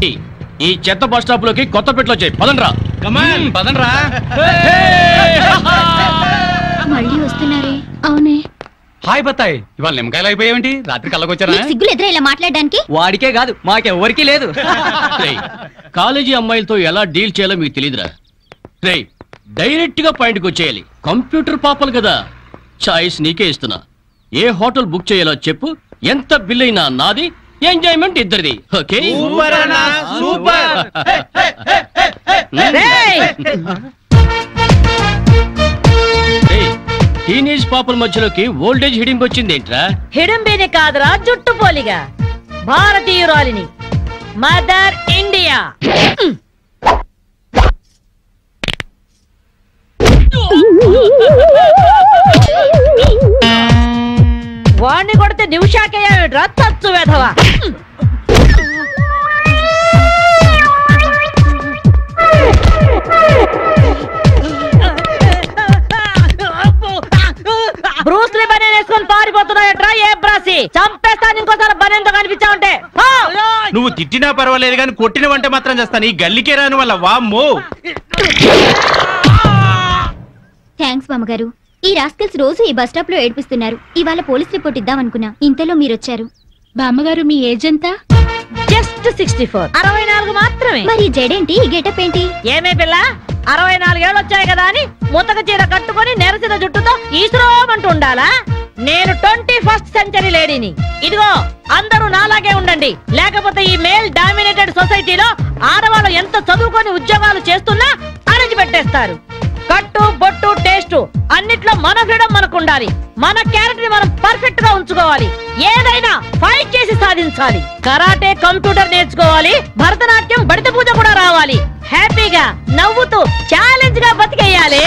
ఈ చెత్త bus stop లోకి కొత్తపేటలో వచ్చాయి. పదండ్రా. కమాన్ పదండ్రా. మళ్ళీ వస్తున్నారే? అవునే. హాయ్ బత్తాయి, ఇవాళ నిమ్మకాయలు అయిపోయావేంటి? రాత్రి కళ్ళకొచ్చారా? సిగ్గులు ఎదురా ఇలా మాట్లాడడానికి? వాడికే కాదు మాకెవ్వరికీ లేదు. కాలేజీ అమ్మాయిలతో ఎలా డీల్ చేయాలో మీకు తెలియదురా. రేయ్ డైరెక్ట్ గా పాయింట్కి వచ్చేయాలి. కంప్యూటర్ పాపలు కదా, చాయిస్ నీకే ఇస్తున్నా. ఏ హోటల్ బుక్ చేయాలో చెప్పు, ఎంత బిల్ అయినా నాది, ఎంజాయ్మెంట్ ఇద్దరిది. ఓకే? టీనేజ్ పాపల మధ్యలోకి ఓల్డేజ్ హిడింపు వచ్చింది ఏంట్రా? హిడింబిని కాదురా, జుట్టు పోలిగా భారతీయురాలిని, మదర్ ఇండియా. వాణ్ణి కొడితే నిమిషాకేయా తచ్చు వేధవా. బ్రూస్లీ బనేన్ వేసుకొని పారిపోతున్నాయట్రా. ఏ బ్రాసి చంపేస్తాను ఇంకోసారి బనేన్తో కనిపించావంటే. నువ్వు తిట్టినా పర్వాలేదు కానీ కొట్టినవంటే మాత్రం చేస్తాను. ఈ గల్లికే రాని వల్ల వామ్మో. థ్యాంక్స్ బామ్మగారు. ఈ రాస్కల్స్ రోజు ఈ బస్ స్టాప్ లో ఏడిపిస్తున్నారు. ఇవాళ పోలీస్ రిపోర్ట్ ఇద్దాం అనుకున్నా, ఇంతలో మీరొచ్చారు. బామ్మగారు మీ ఏజ్ ఎంత? జస్ట్ 64. 64 మాత్రమే. మరి జడేంటి, ఈ గెటప్ ఏంటి? ఏమే పిల్ల, 64 ఏళ్ళు వచ్చాయి కదా అని ముతక చీర కట్టుకొని నెరసిన జుట్టుతో ఈశ్వరమంటూ ఉండాలా? నేను 21st సెంచరీ లేడీని. ఇదిగో అందరూ నాలాగే ఉండండి, లేకపోతే ఈ మేల్ డామినేటెడ్ సొసైటీలో ఆడవాళ్ళు ఎంత చదువుకొని ఉద్యోగాలు చేస్తున్నా అణచిపెట్టేస్తారు. కట్టు బొట్టు టేస్ట్ అన్నిట్లో మన ఫ్రీడమ్ మనకు ఉండాలి. మన క్యారెక్టర్ ని మనం పర్ఫెక్ట్ గా ఉంచుకోవాలి. ఏదైనా ఫైట్ చేసి సాధించాలి. కరాటే, కంప్యూటర్ నేర్చుకోవాలి. భరతనాట్యం, బడిత పూజ కూడా రావాలి. హ్యాపీగా నవ్వుతూ ఛాలెంజ్ గా బతికేయాలి.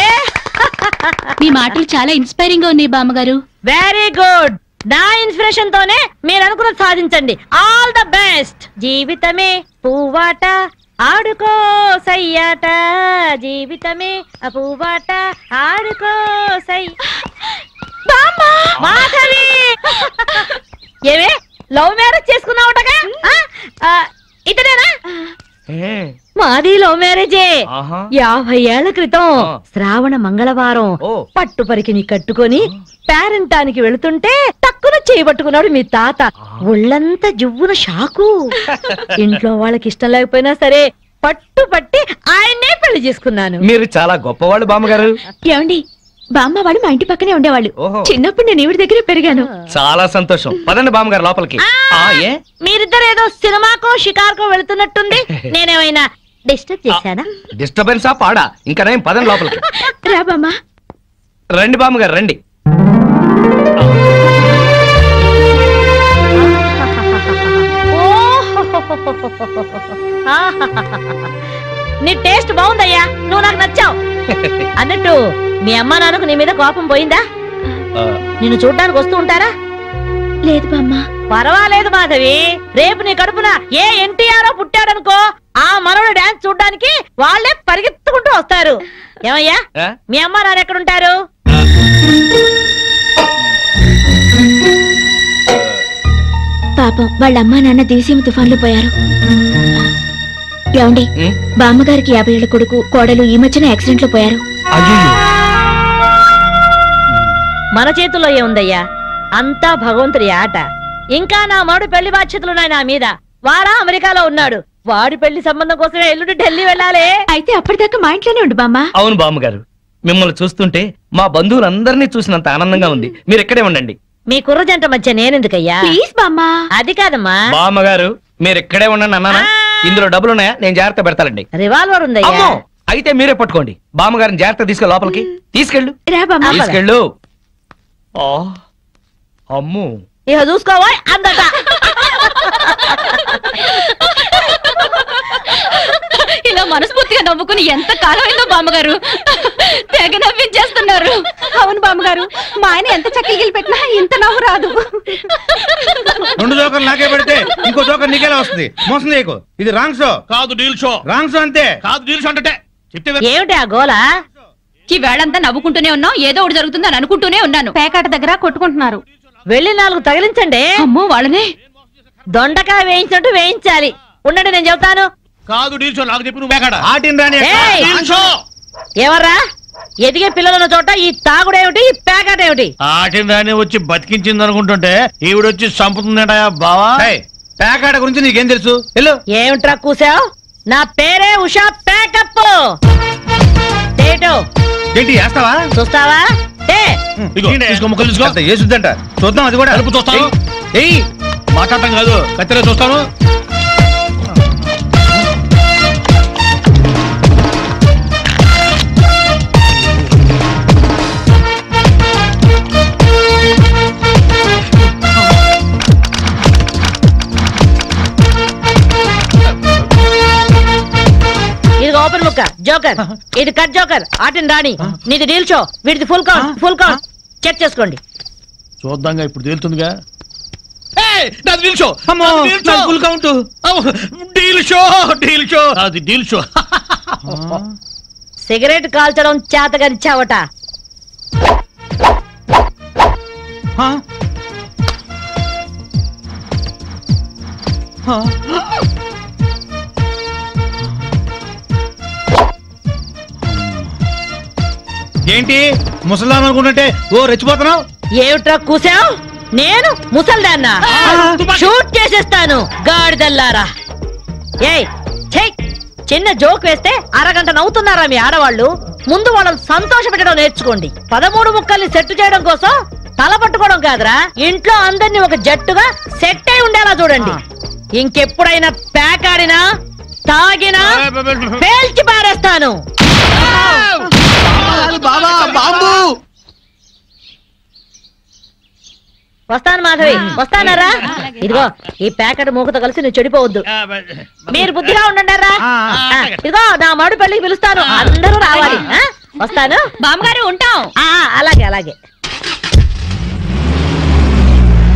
మీ మాటలు చాలా ఇన్స్పైరింగ్ గా ఉన్నాయి బామ్మగారు. Very good. నా ఇన్స్పిరేషన్ తోనే మీరు అనుకున్నది సాధించండి. All the best. జీవితమే పువ్వాట, ఆడుకో సయ్యాట, జీవితమే పువ్వాట, ఆడుకో సై. మాధవి, ఏమే లవ్ మ్యారేజ్ చేసుకున్నావుటగా? ఇతనేనా? మాది లవ్ మ్యారేజే. 50 ఏళ్ల క్రితం శ్రావణ మంగళవారం పట్టు పరికిని కట్టుకొని పేరంటానికి వెళుతుంటే తక్కువ చేయబట్టుకున్నాడు మీ తాత. ఒళ్ళంతా జువ్వున షాకు. ఇంట్లో వాళ్ళకి ఇష్టం లేకపోయినా సరే పట్టు పట్టి ఆయన్నే పెళ్లి చేసుకున్నాను. మీరు చాలా గొప్పవాళ్ళు బామ్మగారు. ఏమండి, బామ్మ వాడు మా ఇంటి పక్కనే ఉండేవాళ్ళు. చిన్నప్పుడు నేను ఈవిడ దగ్గర పెరిగాను. చాలా సంతోషం. పదండి బామ్మగారు లోపలికి. మీరిద్దరు ఏదో సినిమాకో షికార్కో వెళుతున్నట్టుంది. నేనేమైనా డిస్టర్బ్ చేశానా? డిస్టర్బెన్స్ ఆ పాడా? ఇంకా నేను పదండి లోపలికి. రా బామ్మ. రండి బామ్మగారు రండి. నీ టేస్ట్ బాగుందయ్యా, నువ్వు నాకు నచ్చావు. అన్నట్టు మీ అమ్మా నాన్నకు నీ మీద కోపం పోయిందా? నిన్ను చూడ్డానికి వస్తూ ఉంటారా? లేదు బామ్మ. పర్వాలేదు మాధవి, రేపు నీ కడుపున ఏ ఎన్టీఆర్ పుట్టాడనుకో, ఆ మనవడు డాన్స్ చూడ్డానికి వాళ్ళే పరిగెత్తుకుంటూ వస్తారు. ఏమయ్యా, మీ అమ్మా నాన్న ఎక్కడుంటారు? పాపం వాళ్ళ అమ్మా నాన్న దివిసీమ తుఫాన్లో పోయారు. ఏమండి, బామ్మగారికి 50 ఏళ్ల కొడుకు కోడలు ఈ మధ్యన యాక్సిడెంట్ లో పోయారు. మన చేతుల్లో ఏముందయ్యా, అంతా భగవంతుడి ఆట. ఇంకా నా మాడు పెళ్లి బాధ్యతలున్నాయి నా మీద. వాడా అమెరికాలో ఉన్నాడు. వాడి పెళ్లి సంబంధం కోసమే ఎల్లుండి ఢిల్లీ వెళ్ళాలి. అయితే అప్పటిదాకా మా ఇంట్లోనే ఉండు బామ్మ. అవును బామ్మగారు, మిమ్మల్ని చూస్తుంటే మా బంధువులందరినీ చూసినంత ఆనందంగా ఉంది. మీరు ఇక్కడే ఉండండి. మీ కుర్ర జంట మధ్య నేనెందుకయ్యా? ప్లీజ్ బామ్మ. అది కాదమ్మా. బామ్మగారు మీరు ఇక్కడే ఉండండి అన్నానా? ఇందులో డబ్బులున్నాయా? నేను జాగ్రత్త పెడతానండి. రివాల్వర్ ఉందయ్యా. అయితే మీరే పట్టుకోండి. బామ్మగారిని జాగ్రత్త తీసుకెళ్ళి లోపలికి తీసుకెళ్ళు. తీసుకెళ్ళు. అమ్ము, ఇక చూసుకోవా అందట. ఇలా మనస్ఫూర్తిగా నవ్వుకుని ఎంత కాలమైందో బామ్మగారు. తెగ నవ్వించేస్తున్నారు. అవును బామ్మగారు, మా ఆయన ఎంత చక్కగిలి పెట్టినా ఇంత నవ్వు రాదు. 2 జోకర్లు నాకే పెడితే ఇంకో జోకర్ నీకేలా వస్తుంది? మోసం చేయకు. ఇది రాంగ్ షో కాదు, డీల్ షో. రాంగ్ షో అంతే. కాదు, డీల్ షో అంటే ఏమిటి ఆ గోలా? ఈ వేళంతా నవ్వుకుంటూనే ఉన్నాం, ఏదో ఒకటి జరుగుతుందని అనుకుంటూనే ఉన్నాను. పేకాట దగ్గర కొట్టుకుంటున్నారు. వెళ్ళి 4 తగిలించండి. అమ్మో, వాళ్ళనే దొండకాయ వేయించినట్టు వేయించాలి. ఉండండి నేను చెబుతాను. కాదు డీల్ షో నాకు చెప్పి నువ్వు ఆటిన్ రాని ఏయ్! డీల్ షో ఎవర్రా ఎదిగే పిల్లలున్న చోట ఈ తాగుడేమిటి ఈ ప్యాకెట్ ఏమిటి? ఆటిన్ రాని వచ్చి బతికించింది అనుకుంటుంటే ఈవిడొచ్చి చంపుతుందట బావా. ప్యాకాట గురించి నీకేం తెలుసు? వెళ్ళు. ఏమిట్రా కూసావు? నా పేరే ఉషా ప్యాకప్. ఏంటి వేస్తావా? చూస్తావా? తీసుకో ముక్కలు తీసుకో. వేసుద్దంట చూద్దాం. అది కూడా అరుపు చూస్తాను. ఏయ్ మాట్లాడటం కాదు కత్తిలో చూస్తాను. ఓపెన్ ముక్క జోకర్, ఇది కట్ జోకర్. ఆటిన్ రాణి, నీది డీల్ షో, వీడిది full count. Full count check చేసుకోండి. చూద్దాంగా ఇప్పుడు తేలుతుందిగా. సిగరెట్ కాల్చడం చేతగరిచావట. ఏంటి ముసలాం అనుకుంటుంటే ఓ రెచ్చిపోతున్నావు? ఏమిట్రా కూసావు? నేను ముసల్దాన్నా? షూట్ చేసేస్తాను గాడిదల్లారా. ఏయ్ చెయ్, చిన్న జోక్ వేస్తే అరగంట నవ్వుతున్నారా మీ ఆడవాళ్ళు? ముందు వాళ్ళని సంతోష పెట్టడం నేర్చుకోండి. 13 ముక్కల్ని సెట్ చేయడం కోసం తల పట్టుకోవడం కాదురా, ఇంట్లో అందరినీ ఒక జట్టుగా సెట్ అయి ఉండేలా చూడండి. ఇంకెప్పుడైనా ప్యాక్ ఆడినా తాగినా పేల్చి పారేస్తాను. వస్తాను మాధవి, వస్తానరా? ఇదిగో ఈ ప్యాకెట్ మూకతో కలిసి నువ్వు చెడిపోవద్దు. మీరు బుద్ధిగా ఉండండిరా. ఇదిగో నా మడు పెళ్లికి పిలుస్తాను, అందరూ రావాలి. వస్తాను బామ్మగారు, ఉంటాం. అలాగే అలాగే.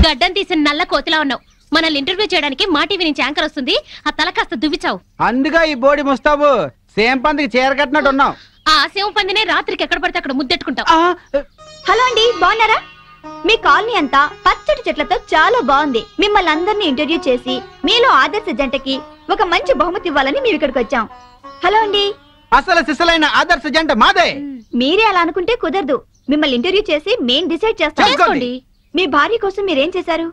గడ్డం తీసిన నల్ల కోతిలా ఉన్నావు. మనల్ని ఇంటర్వ్యూ చేయడానికి మా టీవీ నుంచి యాంకర్ వస్తుంది. ఆ తల కాస్త దువ్విచావు. అందుగా ఈ బోడి ముస్తాబు సేమ్ పందికి చీర కట్టినట్టు ఉన్నావు. ఆ సేవ పందినే రాత్రికి ఎక్కడ పడితే అక్కడ ముద్దెట్టుకుంటావు. హలో అండి, బాగున్నారా? మీ కాలనీ అంతా పచ్చటి చెట్లతో చాలా బాగుంది. మిమ్మల్ని అందరినీ ఇంటర్వ్యూ చేసి మీలో ఆదర్శ జంటకి ఒక మంచి బహుమతి ఇవ్వాలని మేము ఇక్కడికి వచ్చాం. హలో అండి. అసలు సిసలైన ఆదర్శ జంట మాదే. మీరే అలా అనుకుంటే కుదరదు. మిమ్మల్ని ఇంటర్వ్యూ చేసి మేం డిసైడ్ చేస్తాం. మీ భార్య కోసం మీరేం చేశారు?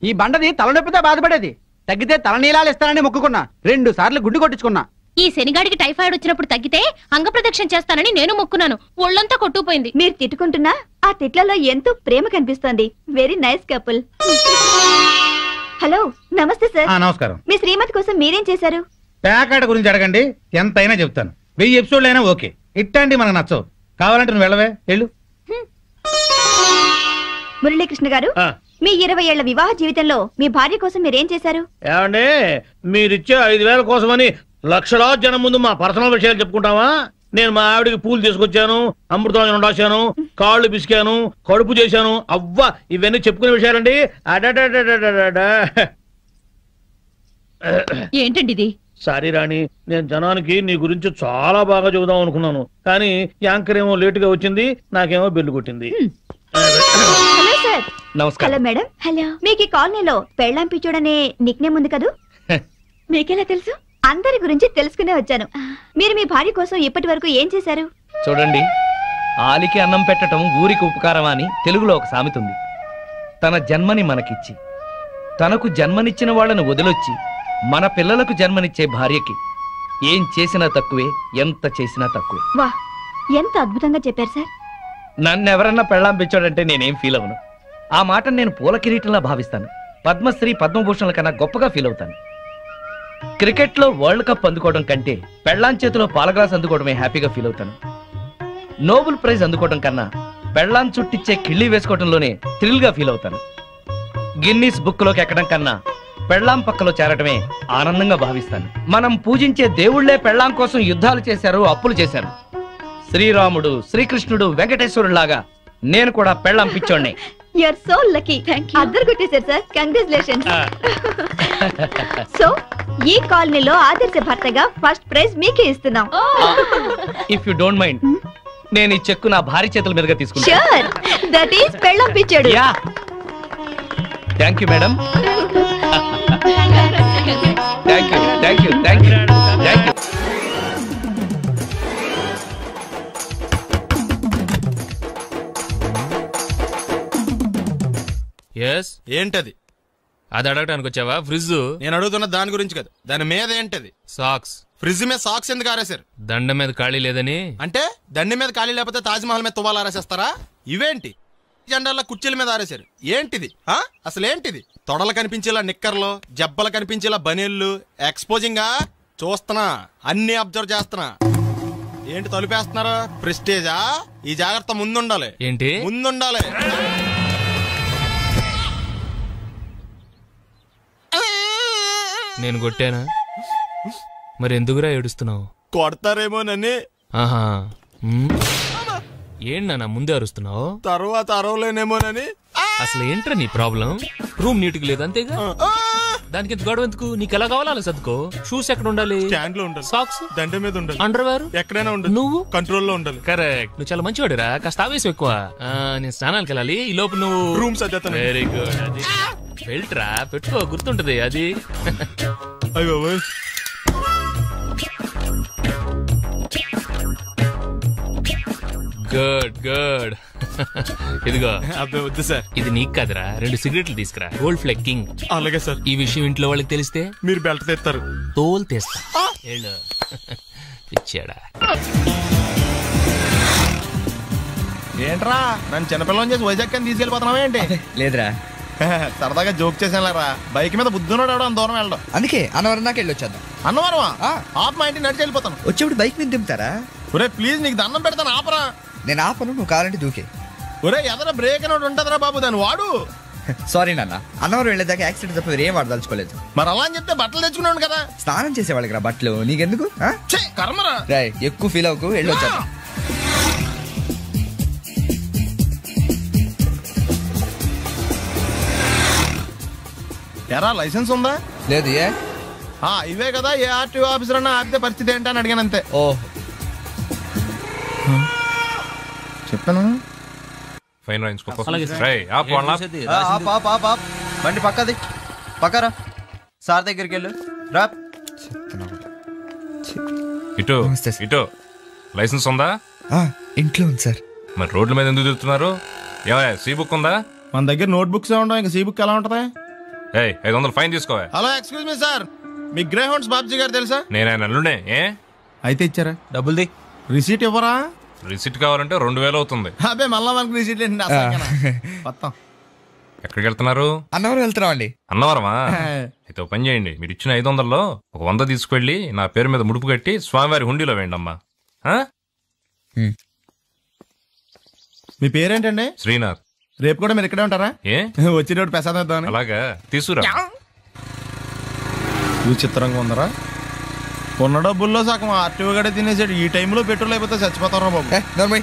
ఈ బండది తలనొప్పితో బాధపడేది. తగ్గితే తలనీలాలు ఇస్తానని మొక్కుకున్నా. 2 సార్లు గుడ్డు కొట్టించుకున్నా. ఈ శనిగాడికి టైఫాయిడ్ వచ్చినప్పుడు తగ్గితే అంగప్రదక్షిణ చేస్తానని నేను మొక్కున్నాను. ఒళ్ళంతా కొట్టుకుపోయింది. మీరు తిట్టుకుంటున్నా ఆ తిట్లలో ఎంతో ప్రేమ కనిపిస్తోంది. Very nice couple. హలో, నమస్తే సార్. నమస్కారం. మీ శ్రీమతి కోసం మీరేం చేశారు? ప్యాకాట గురించి అడగండి, ఎంతైనా చెప్తాను. 1000 ఎపిసోడ్లు అయినా ఓకే. ఇట్లాంటి మనకు నచ్చవు. కావాలంటే నువ్వు వెళ్ళవే, వెళ్ళు. మురళీకృష్ణ గారు, మీ 20 ఏళ్ల వివాహ జీవితంలో మీ భార్య కోసం మీరేం చేశారు? ఏమండి, మీరిచ్చే 5000 కోసమని లక్షలాది జనం ముందు మా పర్సనల్ విషయాలు చెప్పుకుంటావా? నేను మా ఆవిడికి పూలు తీసుకొచ్చాను, అమృతం రాశాను, కాళ్ళు పిసికాను, కడుపు చేశాను. అవ్వ, ఇవన్నీ చెప్పుకునే విషయాలండి. ఏంటండి ఇది? సారీ రాణి, నేను జనానికి నీ గురించి చాలా బాగా చెబుదాం అనుకున్నాను, కానీ యాంకర్ ఏమో లేటుగా వచ్చింది, నాకేమో బెల్లు కొట్టింది. Hello sir. నమస్కారం. Hello madam. హలో. మీకు ఈ కాలనీలో పెళ్ళాం పిచ్చోడనే నిక్నేమ్ ఉంది కదూ? మీకెలా తెలుసు? అందరి గురించి తెలుసుకునే వచ్చాను. మీరు మీ భార్య కోసం ఇప్పటి వరకు ఏం చేశారు? చూడండి, ఆలికి అన్నం పెట్టడం ఊరికి ఉపకారం అని తెలుగులో ఒక సామెత ఉంది. తన జన్మని మనకిచ్చి తనకు జన్మనిచ్చిన వాళ్ళను వదిలొచ్చి మన పిల్లలకు జన్మనిచ్చే భార్యకి ఏం చేసినా తక్కువే, ఎంత చేసినా తక్కువే. వా, ఎంత అద్భుతంగా చెప్పారు సార్. నన్నెవరన్నా పెళ్ళాం పిచ్చాడంటే నేనేం ఫీల్ అవను. ఆ మాటను నేను పూల కిరీటంలా భావిస్తాను. పద్మశ్రీ పద్మభూషణల కన్నా గొప్పగా ఫీల్ అవుతాను. క్రికెట్ లో వరల్డ్ కప్ అందుకోవడం కంటే పెళ్ళాం చేతిలో పాలగ్లాస్ అందుకోవడమే హ్యాపీగా ఫీల్ అవుతాను. నోబెల్ ప్రైజ్ అందుకోవడం కన్నా పెళ్ళాం చుట్టిచ్చే కిళ్ళి వేసుకోవడంలోనే థ్రిల్ గా ఫీల్ అవుతాను. గిన్నీస్ బుక్ లోకి ఎక్కడం కన్నా పెళ్ళాం పక్కలో చేరటమే ఆనందంగా భావిస్తాను. మనం పూజించే దేవుళ్లే పెళ్ళాం కోసం యుద్ధాలు చేశారు, అప్పులు చేశారు. శ్రీరాముడు, శ్రీకృష్ణుడు, వెంకటేశ్వరులాగా నేను కూడా పెళ్ళాం పిచ్చోడ్నే. You are so lucky. అద్దరు కొట్టేశారు సార్. కంగ్రాచులేషన్స్. సో ఈ కాలనీలో ఆదర్శ భర్తగా ఫస్ట్ ప్రైజ్ మీకే ఇస్తున్నాం. ఇఫ్ యు డోంట్ మైండ్, నేను ఈ చెక్కు నా భార్య చేతుల మీదుగా తీసుకుంటాను. ష్యూర్, దట్ ఈస్ పెళ్ళాం పిచ్చాడు. Yeah, thank you madam. Thank you thank you thank you thank you. Yes ఏంటది? అది అడగడానికి వచ్చావా? ఫ్రిడ్జ్. నేను అడుగుతున్న దాని గురించి కదా, దాని మీద ఏంటది? సాక్స్. ఫ్రిడ్జ్ మీద సాక్స్ ఎందుకు ఆరేశారు? దండ మీద ఖాళీ లేదని. అంటే దండి మీద ఖాళీ లేకపోతే తాజ్మహల్ మీద తువ్వాలు ఆరేసేస్తారా? ఇవేంటి జెండాల కుర్చీల మీద ఆరేశారు? ఏంటిది అసలు ఏంటిది? తొడలు కనిపించేలా నిక్కర్లు, జబ్బలు కనిపించేలా బనీళ్ళు, ఎక్స్పోజింగ్ చూస్తున్నా, అన్ని అబ్జర్వ్ చేస్తున్నా. ఏంటి తలుపేస్తున్నారా? ప్రెస్టేజా? ఈ జాగ్రత్త ముందుండాలి. ఏంటి ముందుండాలి. నేను కొట్టానా? మరి ఎందుకురా ఏడుస్తున్నావు? కొడతారేమోనని. ఆహా. ఏంటి నాన్న ముందే అరుస్తున్నావు? తర్వాత అరవలేనేమోనని. అసలు ఏంట్రా నీ ప్రాబ్లం? రూమ్ నీట్గా లేదు అంతేగా, దానికి ఎంత గొడవ ఎందుకు? నీకు ఎలా కావాలో సర్దుకో. షూస్ ఎక్కడ ఉండాలి? స్టాండ్ లో ఉండాలి. సాక్స్ దండ మీద ఉండాలి. అండర్వేర్ ఎక్కడైనా ఉండాలి. నువ్వు కంట్రోల్లో ఉండాలి. కరెక్ట్. నువ్వు చాలా మంచివాడిరా, కాస్త ఆవేశం ఎక్కువ. నేను స్నానానికి వెళ్ళాలి, ఈ లోపు నువ్వు రూమ్ సర్దేస్తాను. Very good. అది ఫిల్టరా పెట్టుకో, గుర్తుంటది అది. అయ్యో గుడ్ గుడ్. ఇదిగో అబ్బాయి వద్దు సార్. ఇది నీకు కాదురా, 2 సిగరెట్లు తీసుకురా. Gold Flake King. అలాగే సార్. ఈ విషయం ఇంట్లో వాళ్ళకి తెలిస్తే మీరు బెల్ట్ తెస్తారు. తోలు తీస్తా. వెళ్ళు. పిచ్చాడా. ఏంట్రా నన్ను చిన్నపిల్లని చేసి వైజాగ్ అని తీసుకెళ్ళిపోతున్నావా ఏంటి? లేదురా, సరదాగా జోక్ చేసానులేరా. బైక్ మీద బుద్ధున్నాడు అంత దూరం వెళ్ళడం. అందుకే అన్నవరం దాకా వెళ్ళొచ్చాను. అన్నవరమా? ఆప్ మా ఇంటికి నడిచి వెళ్ళిపోతాను. వచ్చేప్పుడు బైక్ మీద దింపుతారా? ఒరే ప్లీజ్ నీకు దండం పెడతాను ఆపరా. నేను ఆపను, నువ్వు కావాలంటే దూకే. ఒరే ఎదర బ్రేక్ అని ఉంటుందిరా బాబు, దాన్ని వాడు. సారీ నాన్న, అన్నవరం వెళ్ళేదాకా యాక్సిడెంట్ తప్ప ఏం వాడదలుచుకోలేదు. మరి అలా అని చెప్తే బట్టలు తెచ్చుకున్నాను కదా. స్నానం చేసేవాళ్ళకి రా బట్టలు, నీకెందుకు? కర్మరా. రాయ్ ఎక్కువ ఫీల్ అవ్వకు, వెళ్ళొచ్చాను. ఎరా లైసెన్స్ ఉందా? లేదు. ఏ ఇవే కదా, ఏ ఆర్టీఓ ఆఫీసర్ అన్నా ఆపితే పరిస్థితి ఏంటని అడిగాను అంతే. ఓ చెప్పాను. ఫైన్ రాయించుకో. బండి పక్కది, పక్కరా. సార్ దగ్గరికి వెళ్ళు రా. ఇటు ఇటు. లైసెన్స్ ఉందా? ఇంట్లో ఉంది సార్. మరి రోడ్ల మీద ఎందుకు తిరుగుతున్నారు? ఏమయ్యా సీ బుక్ ఉందా? మన దగ్గర నోట్ బుక్స్ ఉండవు, ఇంకా సీ బుక్ ఎలా ఉంటది? 500 ఫైన్ తీసుకోవా. హలో ఎక్స్క్యూజ్ మీ సార్, మీ గ్రే హౌండ్స్ బాబ్జీ గారు తెలుసా? నేను ఆయన అల్లుడే. అయితే ఇచ్చారా? డబ్బుల్ది రిసీట్ ఇవ్వరా? రిసిట్ కావాలంటే 2000 అవుతుంది. అబ్బే మళ్ళా మనకు రిసీట్ ఏంటి? మొత్తం ఎక్కడికి వెళ్తున్నారు? అన్నవరం వెళ్తున్నాం అండి. అన్నవరమా? అయితే పని చేయండి, మీరు ఇచ్చిన 500లో ఒక 100 తీసుకెళ్లి నా పేరు మీద ముడుపు కట్టి స్వామివారి హుండీలో వేయండి అమ్మా. మీ పేరేంటండి? శ్రీనాథ్. రేపు కూడా మీరు ఇక్కడే ఉంటారా? వచ్చినప్పుడు ప్రసాదం ఇద్దాం. అలాగా తీసుకురా. విచిత్రంగా ఉందరా, ఉన్న డబ్బుల్లో సగం ఆర్టీఓ గడే తినేసాడు. ఈ టైంలో పెట్రోల్ అయిపోతే చచ్చిపోతారా బాబు. నోర్మై.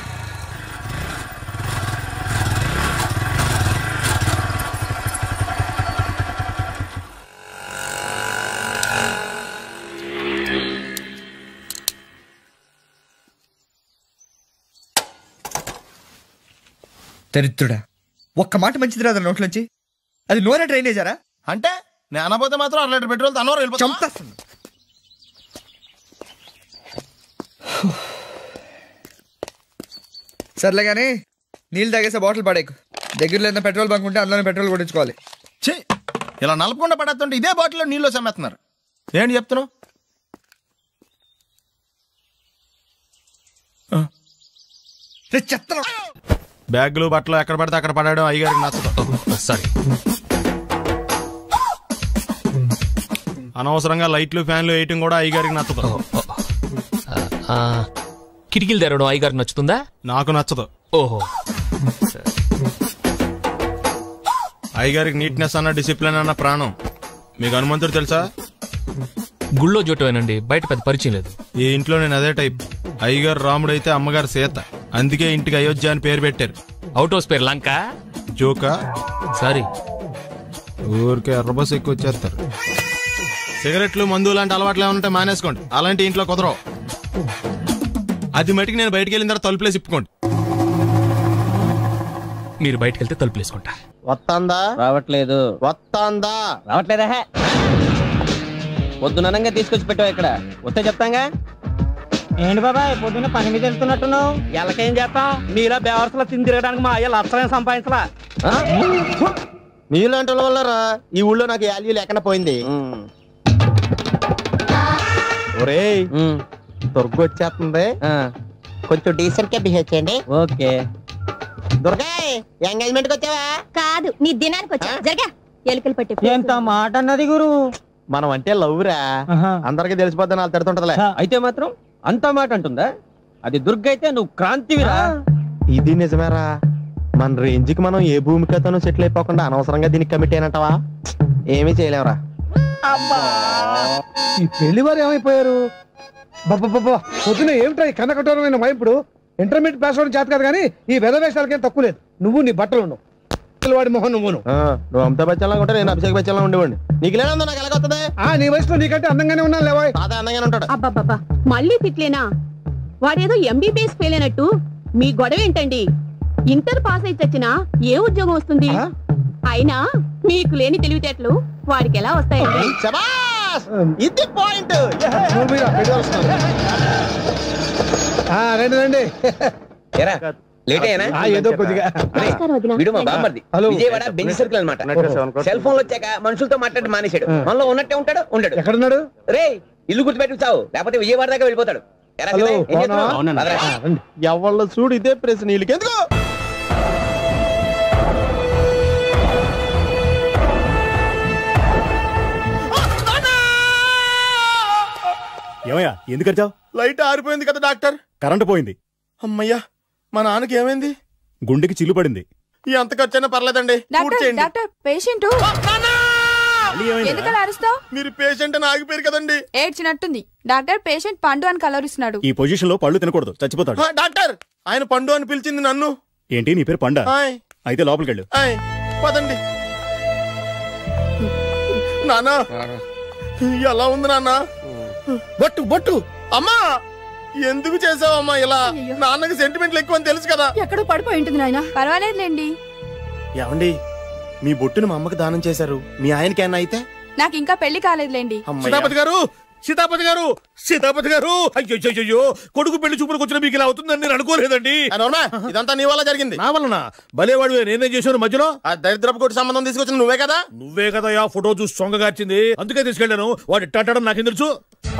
దరిద్రుడా, ఒక్క మాట మంచిది రాదా నోట్లోంచి? అది నూనె డ్రైనేజారా? అంటే నేను అనబోతే మాత్రం 1 లీటర్ పెట్రోల్ తనవరం వెళ్ళిపోతా. సర్లే కానీ నీళ్ళు తాగేసే బాటిల్ పడేకు. దగ్గరలో ఏదైనా పెట్రోల్ బంక్ ఉంటే అందులోనే పెట్రోల్ కొట్టించుకోవాలి. ఇలా నలపకుండా పడేస్తుంటే ఇదే బాటిల్లో నీళ్ళు సమ్మేస్తున్నారు. ఏంటి చెప్తున్నావు? చెత్త బ్యాగులు బట్టలు ఎక్కడ పడితే అక్కడ పడడం అయ్యగారికి నచ్చదు. సారీ. అనవసరంగా లైట్లు ఫ్యాన్లు వేయటం కూడా అయ్యగారికి నచ్చదు. కిటికీలు తెరవడం అయ్యగారికి నచ్చుతుందా? నాకు నచ్చదు. ఓహో. అయ్యగారికి నీట్నెస్ అన్న డిసిప్లిన్ అన్న ప్రాణం. మీకు హనుమంతుడు తెలుసా? గుళ్ళో జోటమేనండి, బయట పెద్ద పరిచయం లేదు. ఈ ఇంట్లో నేను అదే టైప్. అయ్యగారు రాముడు అయితే అమ్మగారు సీత, అందుకే ఇంటికి అయోధ్య అని పేరు పెట్టారు. అవుట్ హౌస్ పేరు లంక. జోకా? సారీ. ఊరికే ఎర్రబస్ ఎక్కువ వచ్చేస్తారు. సిగరెట్లు మందు లాంటి అలవాట్లు ఏమంటే మానేసుకోండి, అలాంటి ఇంట్లో కుదరవు. అది మటుకు నేను బయటకు వెళ్ళిన తర్వాత తలుపులేసి ఇప్పుకోండి. మీరు బయటకు వెళ్తే తలుపులేసుకుంటా. వస్తాందా? రావట్లేదు. వస్తాందా? రావట్లేదా? పొద్దుననంగా తీసుకొచ్చి పెట్టావు ఇక్కడ వస్తే చెప్తాంగా. ఏంటి బాబాయ్ పొద్దున్న పని మీద వెళ్తున్నట్టున్నావు? ఎలాకేం చేస్తాం? మీలా బేవర్సలా తిని తిరగడానికి మా అయ్య లక్షలేం సంపాదించలా. మీలాంటి వాళ్ళరా ఈ ఊళ్ళో నాకు వాల్యూ లేకుండా పోయింది. ఒరేయ్ దుర్గ వచ్చేస్తుంది, కొంచెం డీసెంట్ గా బిహేవ్ చేయండి. ఓకే. దుర్గా ఎంగేజ్మెంట్ కి వచ్చావా? కాదు, నీ దినానికి వచ్చా. జరగా ఎలుకలు పట్టి. ఎంత మాట అన్నది గురు. మనం అంటే లవ్ రా, అందరికి తెలిసిపోద్దని వాళ్ళు తిడుతుంటదిలే. అయితే మాత్రం అంత మాట అంటుందా? అది దుర్గ అయితే నువ్వు క్రాంతివిరా. ఇది నిజమేరా, మన రేంజ్ కి మనం ఏ భూమికతోనూ సెటిల్ అయిపోకుండా అనవసరంగా దీనికి కమిట్ అయినట్టవా? ఏమీ చేయలేవురా. ఈ పెళ్లి వారు ఏమైపోయారు? బాబా పొద్దున ఏమిటా ఈ కన్నకఠోరమైన వైపుడు? ఇంటర్మీడియట్ పాస్ అవడం చేత కాదు కానీ ఈ వెధవేషాలకేం తక్కువ లేదు. నువ్వు నీ బట్టలు ఉన్నావు, వాడి మొహం నువ్వును. నువ్వు అమితాబ్ బచ్చన్ లాగా ఉంటే నేను అభిషేక్ బచ్చన్ లాగా ఉండేవాడిని. నీకు లేనందో నాకు ఎలాగొస్తుంది? నీ వయసులో నీకంటే అందంగానే ఉన్నాను లేవా? అదే అందంగానే ఉంటాడు. అబ్బాబ్బా మళ్ళీ తిట్లేనా? వాడేదో ఎంబీబీఎస్ ఫెయిల్ అయినట్టు మీ గొడవ ఏంటండి? ఇంటర్ పాస్ అయితే వచ్చినా ఏ ఉద్యోగం వస్తుంది? అయినా మీకు లేని తెలివితేటలు వాడికి ఎలా వస్తాయండి? ఇది పాయింట్. రండి రండి. ఏదో కొద్దిగా విజయవాడ బెంజ్ సర్కిల్ అనమాట. సెల్ ఫోన్ వచ్చాక మనుషులతో మాట్లాడి మానేశాడు. మనలో ఉన్నట్టే ఉంటాడు ఉండడు. ఎక్కడున్నాడు? రే ఇల్లు గుర్తుపెట్టి చావు, లేకపోతే విజయవాడ దాకా వెళ్ళిపోతాడు. ఎవళ్ళ చూడు ఇదే ప్రశ్న. వీళ్ళకి ఎందుకు? ఏమయ్యా ఎందుకు వచ్చావు? లైట్ ఆరిపోయింది కదా డాక్టర్. కరెంటు పోయింది. అమ్మయ్యా, మా నాన్నకి ఏమైంది? గుండెకి చిల్లు పడింది. ఎంత ఖర్చైనా పర్లేదండి. మీరు పేషెంట్ అని ఆగిపోయారు కదండి. ఏడ్చినట్టుంది. డాక్టర్ పేషెంట్ పండు అని కలవరిస్తున్నాడు. ఈ పొజిషన్ లో పళ్ళు తినకూడదు, చచ్చిపోతాడు. డాక్టర్ ఆయన పండు అని పిలిచింది నన్ను. ఏంటి నీ పేరు పండా? అయితే లోపలికి వెళ్ళు. పదండి. నాన్న ఎలా ఉంది నాన్న? బొట్టు బొట్టు. అమ్మా ఎందుకు చేసావమ్మా ఇలా? నాన్నకి సెంటిమెంట్లు ఎక్కువ అని తెలుసు కదా. ఎక్కడో పడిపోయి ఉంటుంది నాయన. పర్వాలేదులేండి. ఏమండి మీ బొట్టును మా అమ్మకి దానం చేశారు, మీ ఆయనకి ఏమన్నా అయితే? నాకు ఇంకా పెళ్లి కాలేదులేండి. సీతాపతి గారు, సీతాపతి గారు, సీతాపతి గారు, అయ్యో కొడుకు పెళ్లి చూపులకు వచ్చిన మీకు ఇలా అవుతుందని నేను అనుకోలేదండి. ఇదంతా నీ వల్ల జరిగింది. నా వలన? భలేవాడు, నేనేం చేశాను మధ్యలో? ఆ దరిద్రపు కొట్టి సంబంధం తీసుకొచ్చిన నువ్వే కదా. నువ్వే కదా ఆ ఫోటో చూసి సొంగగార్చింది, అందుకే తీసుకెళ్ళాను. వాడు ఇట్టాడడం నాకేం తెలుసు?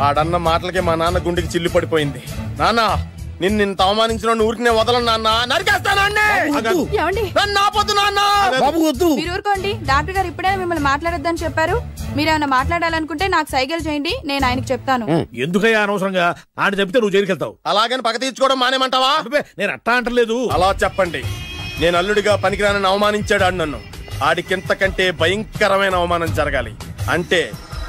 ఆడన్న మాటలకే మా నాన్న గుండెకి చిల్లు పడిపోయింది. నాన్న నిన్ను అవమానించిన ఊరికి నేను వదలను నాన్న, నరికేస్తానండి. మీరు ఊరుకోండి. డాక్టర్ గారు ఇప్పుడే మిమ్మల్ని మాట్లాడొద్దని చెప్పారు. మీరేమైనా మాట్లాడాలనుకుంటే నాకు సైగలు చేయండి, నేను ఆయనకి చెప్తాను. ఎందుకయ్యా అనవసరంగా? ఆయన చెప్తే నువ్వు జైలుకి వెళ్తావు. అలాగని పక్క తీర్చుకోవడం మానేమంటావా? నేను అట్టా అంటలేదు. అలా చెప్పండి. నేను అల్లుడిగా పనికిరానని అవమానించాడు ఆడు నన్ను. ఆడికింతకంటే భయంకరమైన అవమానం జరగాలి. అంటే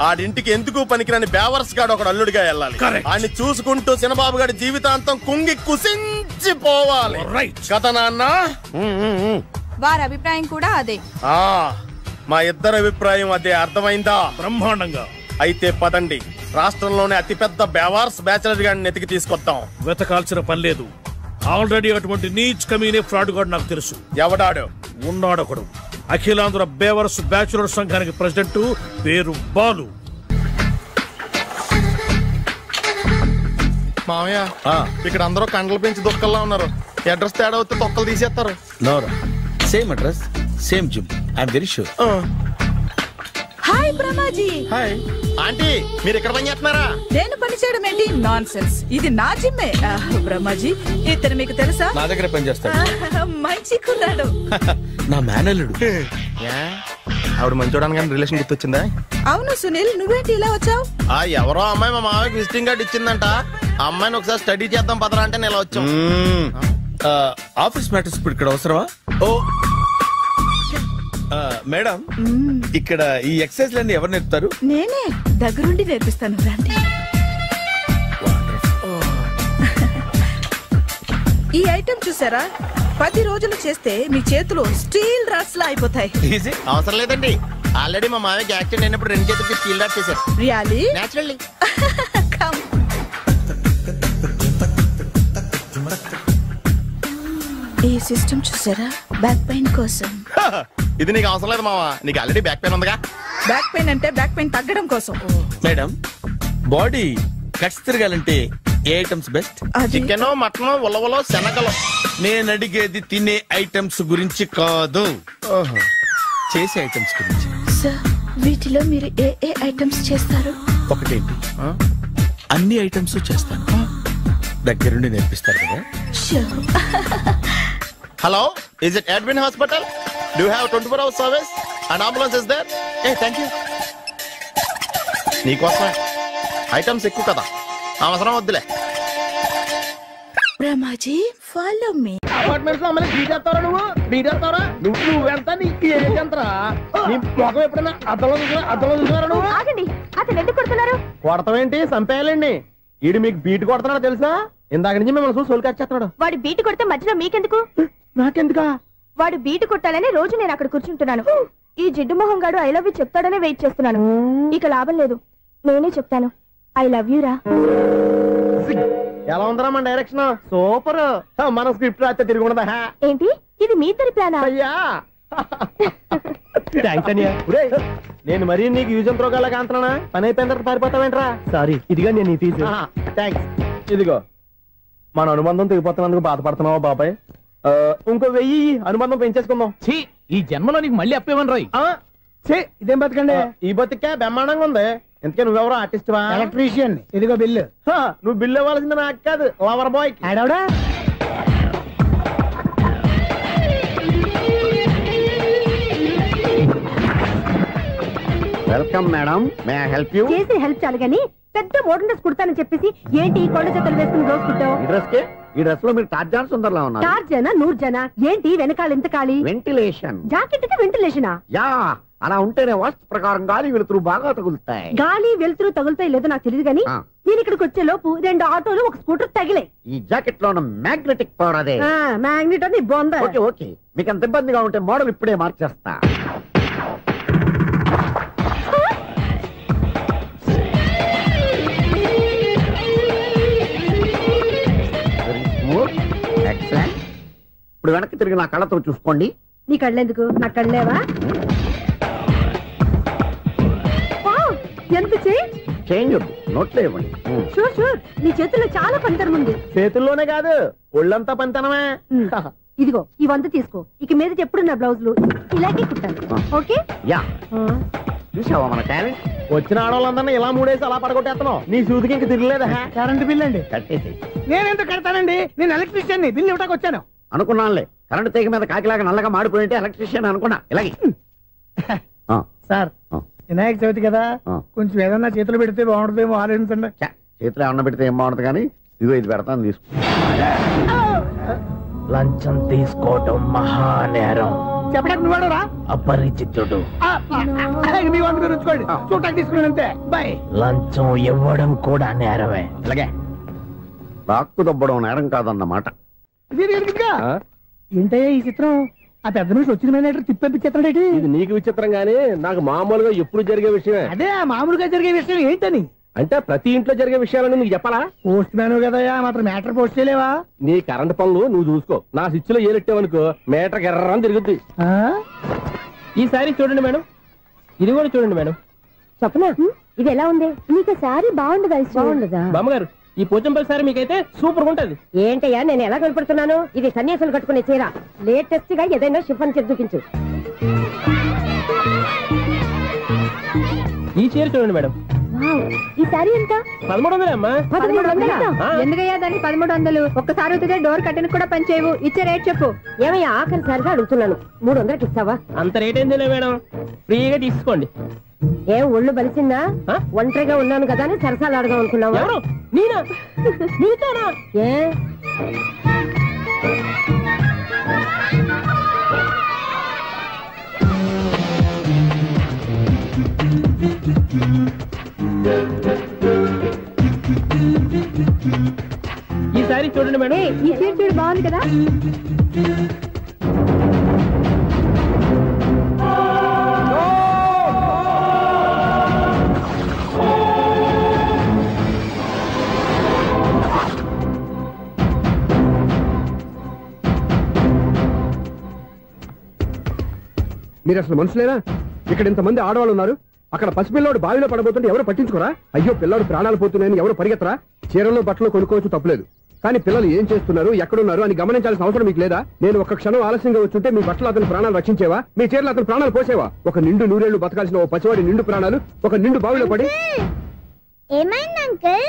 ఆడింటికి ఎందుకు పనికిరాని బేవర్స్ గాడు ఒకడు అల్లుడిగా వెళ్ళాలి. ఆడిని చూసుకుంటూ చిన్నబాబు గారి జీవితాంతం కుంగి కుసించిపోవాలి కదా నాన్న? వారి అభిప్రాయం కూడా అదే. మా ఇద్దరి అభిప్రాయం అదే. అర్థమైందా? బ్రహ్మాండంగా. అయితే పదండి, రాష్ట్రంలోనే అతిపెద్ద బేవార్స్ బ్యాచిలర్ గాడిని ఎతికి తీసుకొద్దాం. వెతకాల్సిన పని లేదు. ఆల్రెడీ అటువంటి నీచ్ కమీనే ఫ్రాడ్ గాడు నాకు తెలుసు. ఎవడాడు? ఉన్నాడొకడు. అఖిలాంధ్ర బేవర్స్ బ్యాచులర్ సంఘానికి ప్రెసిడెంట్, పేరు బాలు. మామయ్య ఇక్కడ అందరూ కండలు పెంచి దుక్కల్లా ఉన్నారు. అడ్రస్ తేడా వస్తే తొక్కలు తీసేస్తారు. Same address, same gym. I'm very sure. Hi Brahmaji. Hi aunty, మీరు ఇక్కడ పని చేస్తున్నారా? నేను పని చేయడం ఏంటి? Non sense. ఇది నా జిమ్మే. బ్రహ్మాజీ ఇతను మీకు తెలుసా? నా దగ్గర పని చేస్తాడు. మంచి కుర్రాడు. నా మేనల్లుడు. ఆవిడ మంచోడానికి కానీ రిలేషన్ గుర్తొచ్చిందా? అవును సునీల్, నువ్వేంటి ఇలా వచ్చావు? ఎవరో అమ్మాయి మా మామయ్యకి విజిటింగ్ కార్డు ఇచ్చిందంట. ఆ అమ్మాయిని ఒకసారి స్టడీ చేద్దాం పదరా అంటే నేను ఇలా వచ్చాం. ఆఫీస్ మ్యాటర్స్ ఇప్పుడు ఇక్కడ అవసరమా? ఓ మేడం, ఇక్కడ ఈ ఎక్సర్సైజ్ లన్నీ ఎవరు నేర్పుతారు? నేనే దగ్గరుండి నేర్పిస్తాను. రండి. ఈ ఐటెం చూసారా? 10 రోజులు చేస్తే మీ చేతులు స్టీల్ రాట్స్ లా అయిపోతాయి. అవసరం లేదండి, ఆల్రెడీ మా మామయ్యకి యాక్సిడెంట్ అయినప్పుడు 2 చేతులకి స్టీల్ రాట్స్ చేశారు. రియల్లీ? నేచురల్లీ. ఈ సిస్టమ్ చూసారా? బ్యాక్ పెయిన్ కోసం. ఇది నీకు అవసరం లేదు మావా, నీకు ఆల్రెడీ బ్యాక్ పెయిన్ ఉందిగా. బ్యాక్ పెయిన్ అంటే బ్యాక్ పెయిన్ తగ్గడం కోసం. మేడం బాడీ కట్స్ తిరగాలంటే ఏ ఐటమ్స్ బెస్ట్? చికెన్, మటన్, ఉలవలో, శనగలు. నేను అడిగేది తినే ఐటమ్స్ గురించి కాదు, చేసే ఐటమ్స్ గురించి. సార్ వీటిలో మీరు ఏ ఏ ఐటమ్స్ చేస్తారు? ఒకటేంటి, అన్ని ఐటమ్స్ చేస్తాను. దగ్గరుండి నేర్పిస్తారు కదా. Hello, is it admin hospital? Do have 24 hours service and ambulance is there? Thank you. నీకోసమే ఐటమ్స్ ఎక్కువ కదా, అవసరం వద్దులే. Brahmaji follow me. అపార్ట్మెంట్స్ లో అమ్మని బీటేస్తారా? నువ్వెంత నీకు ఏంటంతరా? నీ మొఖం ఎప్పుడైనా అద్దంలో చూసారా నువ్వు? ఆగండి, అతను ఎందుకు కొడుతున్నారు? కొడతావేంటి? చంపేయాలండి. ఈడు మీకు బీట్ కొడుతున్నాడు తెలుసా? ఇందాక నుంచి మిమ్మల్ని చూసి సోల్కొచ్చేస్తున్నాడు. వాడు బీటు కొడితే మధ్యలో మీకెందుకు? నాకెందుకా? వాడు బీటు కొట్టాలని రోజు నేను అక్కడ కూర్చుంటున్నాను. ఈ జిడ్డు మొహం గాడు ఐ లవ్ యూ చెప్తాడనే వెయిట్ చేస్తున్నాను. ఇక లాభం లేదు, నేనే చెప్తాను ఐ లవ్ యూ రా. ఎలా ఉందరా మన డైరెక్షన్? సూపర్. మన స్క్రిప్ట్ రాస్తే తిరిగి ఉండదా? ఏంటి ఇది మీ ఇద్దరి ప్లానా? అయ్యా థ్యాంక్స్ అనియా. నేను మరీ నీకు యూజ్ అండ్ త్రోగాలా కాంతనా? పని అయిపోయిన తర్వాత పారిపోతావేంట్రా? సారీ, ఇదిగా నేను ఈ ఫీజు. థ్యాంక్స్. ఇదిగో, మన అనుబంధం తెగిపోతున్నందుకు బాధపడుతున్నావా బాబాయ్? ఇంకో 1000 అనుబంధం పెంచేసుకుందాం. ఈ జన్మలో నీకు మళ్ళీ అప్పేమని రాయి. ఇదేం బతకండి? ఈ బతికే బ్రహ్మాండంగా ఉంది. ఎందుకే నువ్వెవరో ఆర్టిస్ట్ వా? ఎలక్ట్రీషియన్. ఇదిగో బిల్లు. నువ్వు బిల్లు ఇవ్వాల్సింది నాకు కాదు, లవర్ బాయ్. ఆడవడా? Welcome madam, may I help you? చేసి హెల్ప్ చాలు గానీ పెద్ద మోడల్ డ్రెస్ కుడతానని చెప్పేసి ఏంటి కొండ జతలు వేసుకుని రోజు కుట్టావు? ఈ డ్రెస్ లో మీరు టార్జాన్ సుందర్లా ఉన్నారు. టార్జనా నూర్జనా? ఏంటి వెనకాల ఎంత ఖాళీ? వెంటిలేషన్. జాకెట్ కి వెంటిలేషనా? యా, అలా ఉంటేనే వాస్తు ప్రకారం గాలి వెలుతురు బాగా తగులుతాయి. గాలి వెలుతురు తగులుతాయి లేదో నాకు తెలియదు గానీ నేను ఇక్కడికి వచ్చే లోపు 2 ఆటోలు ఒక స్కూటర్ తగిలాయి. ఈ జాకెట్ లో ఉన్న మ్యాగ్నెటిక్ పవర్ అదే. మ్యాగ్నెట్ అని బొంద. ఓకే ఓకే, మీకు అంత ఇబ్బందిగా ఉంటే మోడల్ ఇప్పుడే మార్చేస్తా. ఎక్సలెంట్. ఇప్పుడు వెనక్కి తిరిగి నా కళ్ళతో చూసుకోండి. నీ కళ్ళెందుకు? నా కళ్ళేవా? ఎంత చేంజ్ నోట్లో ఇవ్వండి. షూర్ షూర్, నీ చేతుల్లో చాలా పనితనం ఉంది. చేతుల్లోనే కాదు, ఒళ్ళంతా పనితనమే. ఇదిగో ఈ 100 తీసుకో. ఇక మీద ఎప్పుడు నా బ్లౌజులు ఇలాగే కుట్టాను. ఓకే? యా. చూసావా మన టాలెంట్? వచ్చిన ఆడవాళ్ళందరినీ ఇలా మూడేసి అలా పడగొట్టేస్తున్నావు. నీ సూదికి ఇంక తిరగలేదా? కరెంట్ బిల్ అండి. కట్టేసి. నేనెందుకు కడతానండి? నేను ఎలక్ట్రీషియన్ ని. బిల్లు ఇవ్వడానికి వచ్చాను. అనుకున్నానులే, కరెంట్ తీగ మీద కాకిలాగా నల్లగా మాడిపోయింటే ఎలక్ట్రీషియన్ అనుకున్నా. ఇలాగే సార్, వినాయక చవితి కదా, కొంచెం ఏదన్నా చేతులు పెడితే బాగుంటుందేమో ఆలోచించండి. చేతిలో ఏమన్నా పెడితే ఏం బాగుంటుంది కానీ ఇదిగో ఇది పెడతాను, తీసుకో. లంచం తీసుకోవటం మహానేరం. చెప్పడానికి నువ్వాడరా? అపరిచితుడు. మీ వంద మీరు ఉంచుకోండి, చూడటానికి తీసుకున్నాను అంతే. బాయ్. లంచం ఇవ్వడం కూడా నేరమే. ఇలాగే రాక్కు దబ్బడం నేరం కాదన్నమాట. ఏంటయ్యా ఈ చిత్రం? ఆ పెద్ద నుంచి వచ్చిన మేనేటర్ తిప్పించేస్తాడేటి? ఇది నీకు విచిత్రం గానీ నాకు మామూలుగా ఎప్పుడు జరిగే విషయమే. అదే మామూలుగా జరిగే విషయం ఏంటని? అంటే ప్రతి ఇంట్లో జరిగే విషయాలని నీకు చెప్పాలా? పోస్ట్ మ్యాన్ కదయ్యా, మాత్రం మేటర్ పోస్ట్ చేయలేవా? నీ కరెంట్ పనులు నువ్వు చూసుకో. నా స్విచ్ లో ఏలెట్టావనుకో మేటర్ ఎర్రని తిరుగుద్ది. ఈసారి చూడండి మేడం, ఇది కూడా చూడండి మేడం. చెప్పనా? ఇది ఎలా ఉంది? నీకు సారీ బాగుండదా? బాగుండదా? బామ్మగారు, ఈ పోచంపల్లి సారీ మీకైతే సూపర్ ఉంటుంది. ఏంటయ్యా నేను ఎలా కనపడుతున్నాను? ఇది సన్యాసులు కట్టుకునే చీర. లేటెస్ట్ గా ఏదైనా షిఫన్ చేసి చూపించు. ఈ చీర చూడండి మేడం. ఈ సారీ ఎంత? 1300 అమ్మా. 1300? ఎందుకయ్యా దాన్ని 1300? ఒక్కసారి అవుతుందే డోర్ కట్టెన్ కూడా పనిచేయవు. ఇచ్చే రేట్ చెప్పు. ఏమయ్యా ఆఖరిసారిగా అడుగుతున్నాను, 300కి ఇస్తావా? అంత రేట్ ఏందిలే మేడం, ఫ్రీగా తీసుకోండి. ఏం ఒళ్ళు బలిసిందా? ఒంటరిగా ఉన్నాను కదా అని సరసాలు అడగా అనుకున్నావా? నేనా? నీతోనా? ఏ ఈ సారీ చూడండి మేడం. ఈ చీర చూడు, బాగుంది కదా? మీరు అసలు మనుషులేనా? ఇక్కడ ఇంతమంది ఆడవాళ్ళు ఉన్నారు, అక్కడ పసిపిల్లాడు బావిలో పడబోతుంటే ఎవరు పట్టించుకోరా? అయ్యో పిల్లాడు ప్రాణాలు పోతున్నాయని ఎవరు పరిగెత్తరా? చీరలో బట్టలు కొనుక్కోవచ్చు, తప్పులేదు. కానీ పిల్లలు ఏం చేస్తున్నారు, ఎక్కడున్నారు అని గమనించాల్సిన అవసరం మీకు లేదా? నేను ఒక్క క్షణం ఆలస్యంగా వచ్చుంటే మీ బట్టలు అతని ప్రాణాలు రక్షించేవా? మీ చీరలు అతని ప్రాణాలు పోసేవా? ఒక నిండు నూరేళ్లు బతకాల్సిన ఓ పసివాడి నిండు ప్రాణాలు ఒక నిండు బావిలో పడి. ఏమైంది అంకుల్?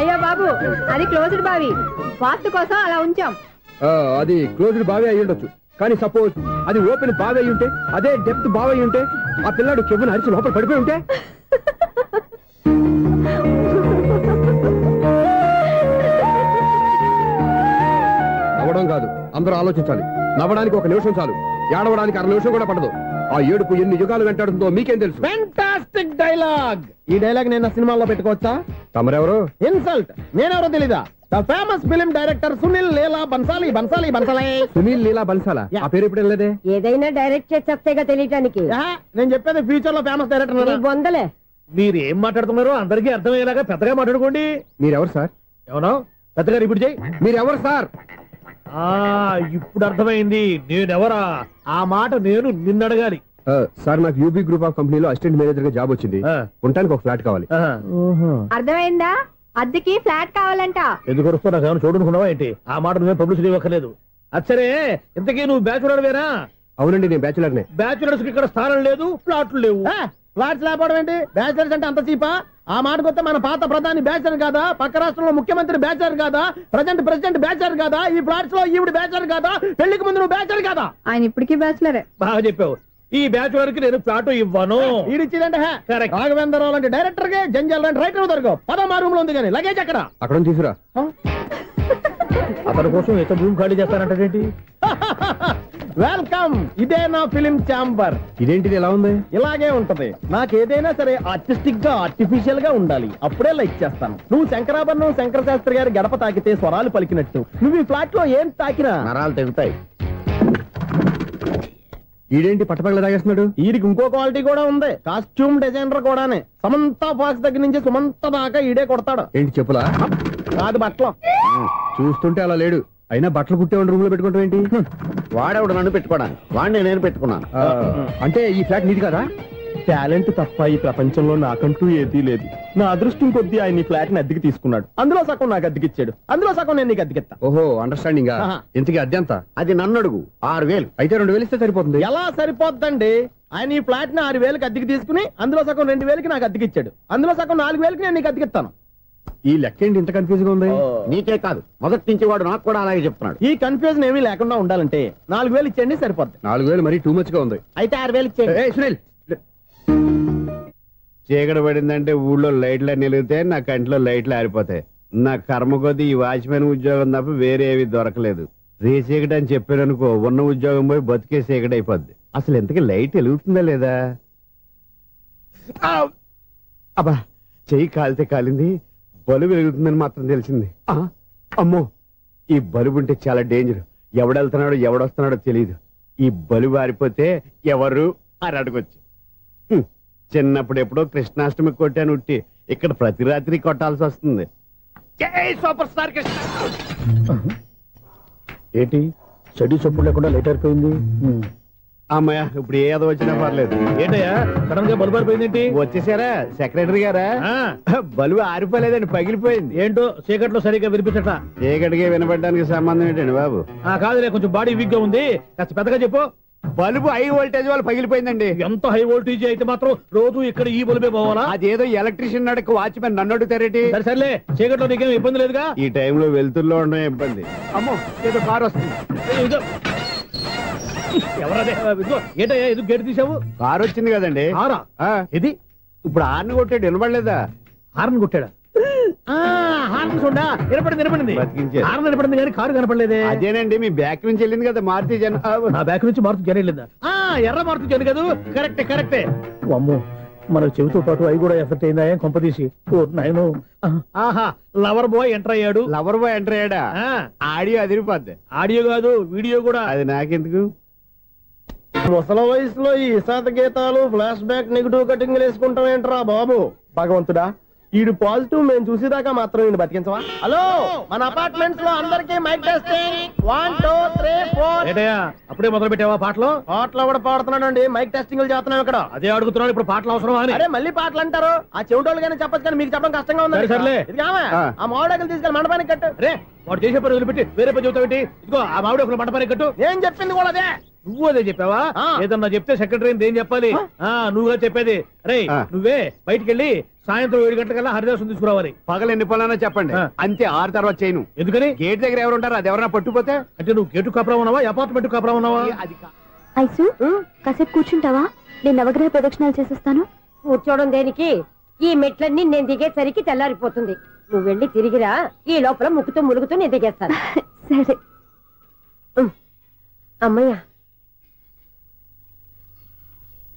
అయ్యో బాబు, అది క్లోజ్డ్ బావి, వాస్తు కోసం అలా ఉంచాం. అది క్లోజ్డ్ బావి అయి ఉండొచ్చు, కానీ సపోజ్ అది ఓపెన్ బావి అయి ఉంటే, అదే డెప్త్ బావి అయి ఉంటే, ఆ పిల్లాడు కెవ్వును అరిచి లోపల పడిపోయి ఉంటే? నవ్వడం కాదు, అందరూ ఆలోచించాలి. నవ్వడానికి ఒక నిమిషం చాలు, ఏడవడానికి 6 నిమిషం కూడా పడదు. ఆ ఏడుపు ఎన్ని యుగాలు వెంటాడుతుందో మీకేం తెలుసు? Fantastic dialogue. ఈ డైలాగ్ నేను సినిమాలో పెట్టుకోవచ్చా? తమరెవరు? ఇన్సల్ట్. నేనెవరో తెలీదా? The famous film director Sunil Leela Bansali. Sunil Leela Bansala? ఆ పేరు ఇప్పుడు లేదే. ఏదైనా డైరెక్ట్ చేసేగా తెలియటానికి. నేను చెప్పేది ఫ్యూచర్ లో ఫేమస్ డైరెక్టర్. బొందలే. మీరు ఏం మాట్లాడుతున్నారో అందరికీ అర్థమయ్యేలాగా పెద్దగా మాట్లాడుకోండి. మీరెవరు సార్? ఎవరో పెద్దగా రిపీట్ చేయి. మీరెవరు సార్? ఇప్పుడు అర్థమైంది నేనెవరా. ఆ మాట నేను నిన్ను అడగాలి. సార్, నాకు యూబీ గ్రూప్ ఆఫ్ కంపెనీలో అసిస్టెంట్ మేనేజర్ గా జాబ్ వచ్చింది. ఉండటానికి ఒక ఫ్లాట్ కావాలి. అర్థమైందా? అద్దెకి ఫ్లాట్ కావాలంట. ఎందుకు వస్తున్నా? నాకు ఏమైనా చూడనుకున్నావా ఏంటి? ఆ మాట నువ్వే పబ్లిసిటీ ఇవ్వక్కర్లేదు. అచ్చరే, ఇంతకీ నువ్వు బ్యాచులర్ వేరా? అవునండి, నేను బ్యాచులర్నే. బ్యాచులర్స్ కి ఇక్కడ స్థానం లేదు, ఫ్లాట్లు లేవు. ఫ్లాట్స్ లేకపోవడం ఏంటి? బ్యాచులర్స్ అంటే అంత చీపా? ఆ మాటకొస్తే మన పాత ప్రధాని బ్యాచులర్ కాదా? పక్క రాష్ట్రంలో ముఖ్యమంత్రి బ్యాచులర్ కాదా? ప్రెసిడెంట్ బ్యాచులర్ కాదా? ఈ ఫ్లాట్స్ లో ఈవిడ బ్యాచులర్ కాదా? పెళ్లికి ముందు నువ్వు బ్యాచులర్ కాదా? ఆయన ఇప్పటికీ బ్యాచులరే. బాగా చెప్పావు. ఈ బ్యాచులర్ కి నేను ఫ్లాట్ ఇవ్వను. ఈడిచ్చిందంటే రాఘవేంద్రరావు లాంటి డైరెక్టర్ కి, జంజాల్ లాంటి రైటర్ దొరకవు. 10 రూమ్ లో ఉంది కానీ లగేజ్ అక్కడ. అక్కడ తీసుకురా. అతని కోసం ఎంత రూమ్ ఖాళీ చేస్తానంటే వెల్కమ్. ఇదే నా ఫిలిం ఛాంబర్. ఇదేంటిది ఎలా ఉంది? ఇలాగే ఉంటది. నాకు ఏదైనా సరే ఆర్టిస్టిక్ గా, ఆర్టిఫిషియల్ గా ఉండాలి. అప్పుడే లైక్ చేస్తాను. నువ్వు శంకరాభరణం శంకర శాస్త్రి గారి గడప తాకితే స్వరాలు పలికినట్టు నువ్వు ఈ ఫ్లాట్ లో ఏం తాకినా నరాలు తెగుతాయి. ఈడేంటి పట్టపగల తాగేస్తున్నాడు? వీడికి ఇంకో క్వాలిటీ కూడా ఉంది. కాస్ట్యూమ్ డిజైనర్ కూడానే. సమంత ఫాక్స్ దగ్గర నుంచి సుమంత దాకా ఈడే కొడతాడు. ఏంటి చెప్పులా? కాదు, బట్టలు. చూస్తుంటే అలా లేడు. అయినా బట్టలు కుట్టేవాడు రూమ్ లో పెట్టుకుంటాం ఏంటి? వాడేవాడు నన్ను పెట్టుకోవడానికి, వాడిని నేను పెట్టుకున్నాను. అంటే ఈ ఫ్లాట్ నీది కదా? టాలెంట్ తప్ప ఈ ప్రపంచంలో నాకంటూ ఏదీ లేదు. నా అదృష్టం కొద్దీ ఆయన ఈ ఫ్లాట్ ని అద్దెకి తీసుకున్నాడు. అందులో సగం నాకు అద్దెకిచ్చాడు, అందులో సగం నేను నీకు అద్దెకిస్తా. ఓహో, అండర్స్టాండింగ్. ఇంతకీ అద్దె ఎంత? అది నన్ను అడుగు. 6000. అయితే 2000 ఇస్తే సరిపోతుంది. ఎలా సరిపోద్దండి? ఆయన ఈ ఫ్లాట్ ని 6000కి అద్దెకి తీసుకుని అందులో సగం 2000కి నాకు అద్దెకిచ్చాడు. అందులో సగం 4000కి నేను నీకు అద్దెకిస్తాను. ఈ లెక్క ఏంటి ఇంత కన్ఫ్యూజ్ గా ఉంది? నీకే కాదు, మొదటి నుంచి వాడు నాకు కూడా అలాగే చెప్తున్నాడు. ఈ కన్ఫ్యూజన్ ఏమీ లేకుండా ఉండాలంటే 4000 ఇచ్చేయండి, సరిపోద్ది. 4000 మరీ టూ మచ్ గా ఉంది. అయితే 6000 ఇచ్చేయండి. సునీల్, చీకటి పడిందంటే ఊళ్ళో లైట్లు నిలిగితే నా కంటిలో లైట్లు ఆరిపోతాయి. నా కర్మ కొద్దీ ఈ వాచ్మెన్ ఉద్యోగం తప్ప వేరే ఏవి దొరకలేదు. రేచీకటి అని చెప్పాననుకో, ఉన్న ఉద్యోగం పోయి బతికే చీకటి అయిపోద్ది. అసలు ఎంతకీ లైట్ వెలుగుతుందా లేదా? అబ్బా, చెయ్యి కాలితే కాలింది, బలుబు వెలుగుతుందని మాత్రం తెలిసింది. అమ్మో, ఈ బలుబు ఉంటే చాలా డేంజర్. ఎవడెళ్తున్నాడో ఎవడొస్తున్నాడో తెలియదు. ఈ బలుబు ఆరిపోతే ఎవరు అని అడగొచ్చు. చిన్నప్పుడు ఎప్పుడో కృష్ణాష్టమి కొట్టాను ఉట్టి, ఇక్కడ ప్రతి రాత్రి కొట్టాల్సి వస్తుంది. Super star Krishna. ఏంటి చెడు చెప్పుడు లేకుండా లేట్ అయిపోయింది? అమ్మయ్య, ఇప్పుడు ఏదో వచ్చినా పర్లేదు. ఏంటయ్యా సడన్ గా బల్బు ఆరిపోయింది? వచ్చేసారా సెక్రటరీ గారా? బలుబు ఆరిపోలేదండి, పగిలిపోయింది. ఏంటో చీకట్లో సరిగ్గా వినిపించట. చీకటిగా వినపడడానికి సంబంధం ఏంటండి బాబు? కాదులే, కొంచెం బాడీ వీక్ గా ఉంది, కాస్త పెద్దగా చెప్పు. బల్బు హై వోల్టేజ్ వాళ్ళు పగిలిపోయిందండి. ఎంత హై వోల్టేజ్ అయితే మాత్రం రోజు ఇక్కడ ఈ బల్బే పోవాలా? అదేదో ఎలక్ట్రీషియన్ నడక వాచ్మెన్ నన్ను అడుగుతారేటి? సర్లే, చీకట్లో నీకేం ఇబ్బంది లేదుగా? ఈ టైంలో వెళ్తుల్లో ఉండడం ఇబ్బంది. అమ్మో, ఏదో కారు వస్తుంది. ఎవరదే? ఏంటయ్యా ఇది గేట్ తీసావు? కారు వచ్చింది కదండి. ఇది ఇప్పుడు హార్న్ కొట్టాడు, వినపడలేదా? హార్న్ కొట్టాడా? హార్న్ చూడా వినపడింది. హార్న్ వినపడింది కానీ కారు కనపడలేదే. అదేనండి, మీ బ్యాక్ నుంచి వెళ్ళింది కదా మారుతి జన్. నా బ్యాక్ నుంచి మారుతి జన్ వెళ్ళిందా? ఎర్ర మారుతి జన్ కదా? కరెక్టే. అమ్మో, మనకు చెవితో పాటు అవి కూడా ఎఫెక్ట్ అయిందా కొంపదీసి? ఆహా, లవర్ బాయ్ ఎంటర్ అయ్యాడు. లవర్ బాయ్ ఎంటర్ అయ్యాడా? ఆడియో అదిరిపోద్ది. ఆడియో కాదు, వీడియో కూడా. అది నాకెందుకు? ముసల వయసులో ఈ ఇసాత గీతాలు, ఫ్లాష్ బ్యాక్, నెగిటివ్ కటింగ్ వేసుకుంటాం ఏంట్రా బాబు? భగవంతుడా, ఈడు పాజిటివ్ మేము చూసేదాకా మాత్రం ఈయన బతికించవా? హలో, మన అపార్ట్మెంట్స్ లో అందరికి మైక్ టెస్టింగ్ 1 2 3 4. అప్పుడే మొదలు పెట్టావా పాటలు? పాటలు కూడా పాడుతున్నాడు, మైక్ టెస్టింగ్ చేస్తున్నాం ఇక్కడ. అదే అడుగుతున్నాడు, ఇప్పుడు పాటలు అవసరమా అని. అరే మళ్ళీ పాటలు అంటారు, ఆ చెవిటోళ్ళు కానీ చెప్పచ్చు, కానీ మీకు చెప్పడం కష్టంగా ఉంది. సర్లే. ఇది కావా, ఆ మామిడాకులు తీసుకెళ్ళి మండపానికి కట్టు. రే వాడు చేసే పని వదిలిపెట్టి వేరే పని చెబుతావు ఏంటి? ఇదిగో ఆ మామిడి ఒకరు మంటపానికి కట్టు. నేను చెప్పింది కూడా అదే. నువ్వు అదే చెప్పావా? ఏదన్నా చెప్తే సెక్రటరీ ఏం చెప్పాలి? నువ్వుగా చెప్పేది. రే నువ్వే బయటికి వెళ్ళి సాయంత్రం 7 గంటలకల్లా హరిదాసు తీసుకురావాలి. పగలు ఎన్ని పనులన్నా చెప్పండి, అంతే 6 తర్వాత చేయను. ఎందుకని? గేట్ దగ్గర ఎవరు ఉంటారు, అది ఎవరన్నా పట్టుపోతే. అంటే నువ్వు గేటు కాపురా ఉన్నావా, అపార్ట్మెంట్ కాపురా ఉన్నావా? ఐసు కాసేపు కూర్చుంటావా? నేను నవగ్రహ ప్రదక్షిణాలు చేసేస్తాను. కూర్చోవడం దేనికి? ఈ మెట్లన్నీ నేను దిగేసరికి తెల్లారిపోతుంది. నువ్వు వెళ్ళి తిరిగిరా, ఈ లోపల ముక్కుతూ ములుగుతూ నేను దిగేస్తాను. సరే అమ్మయ్య,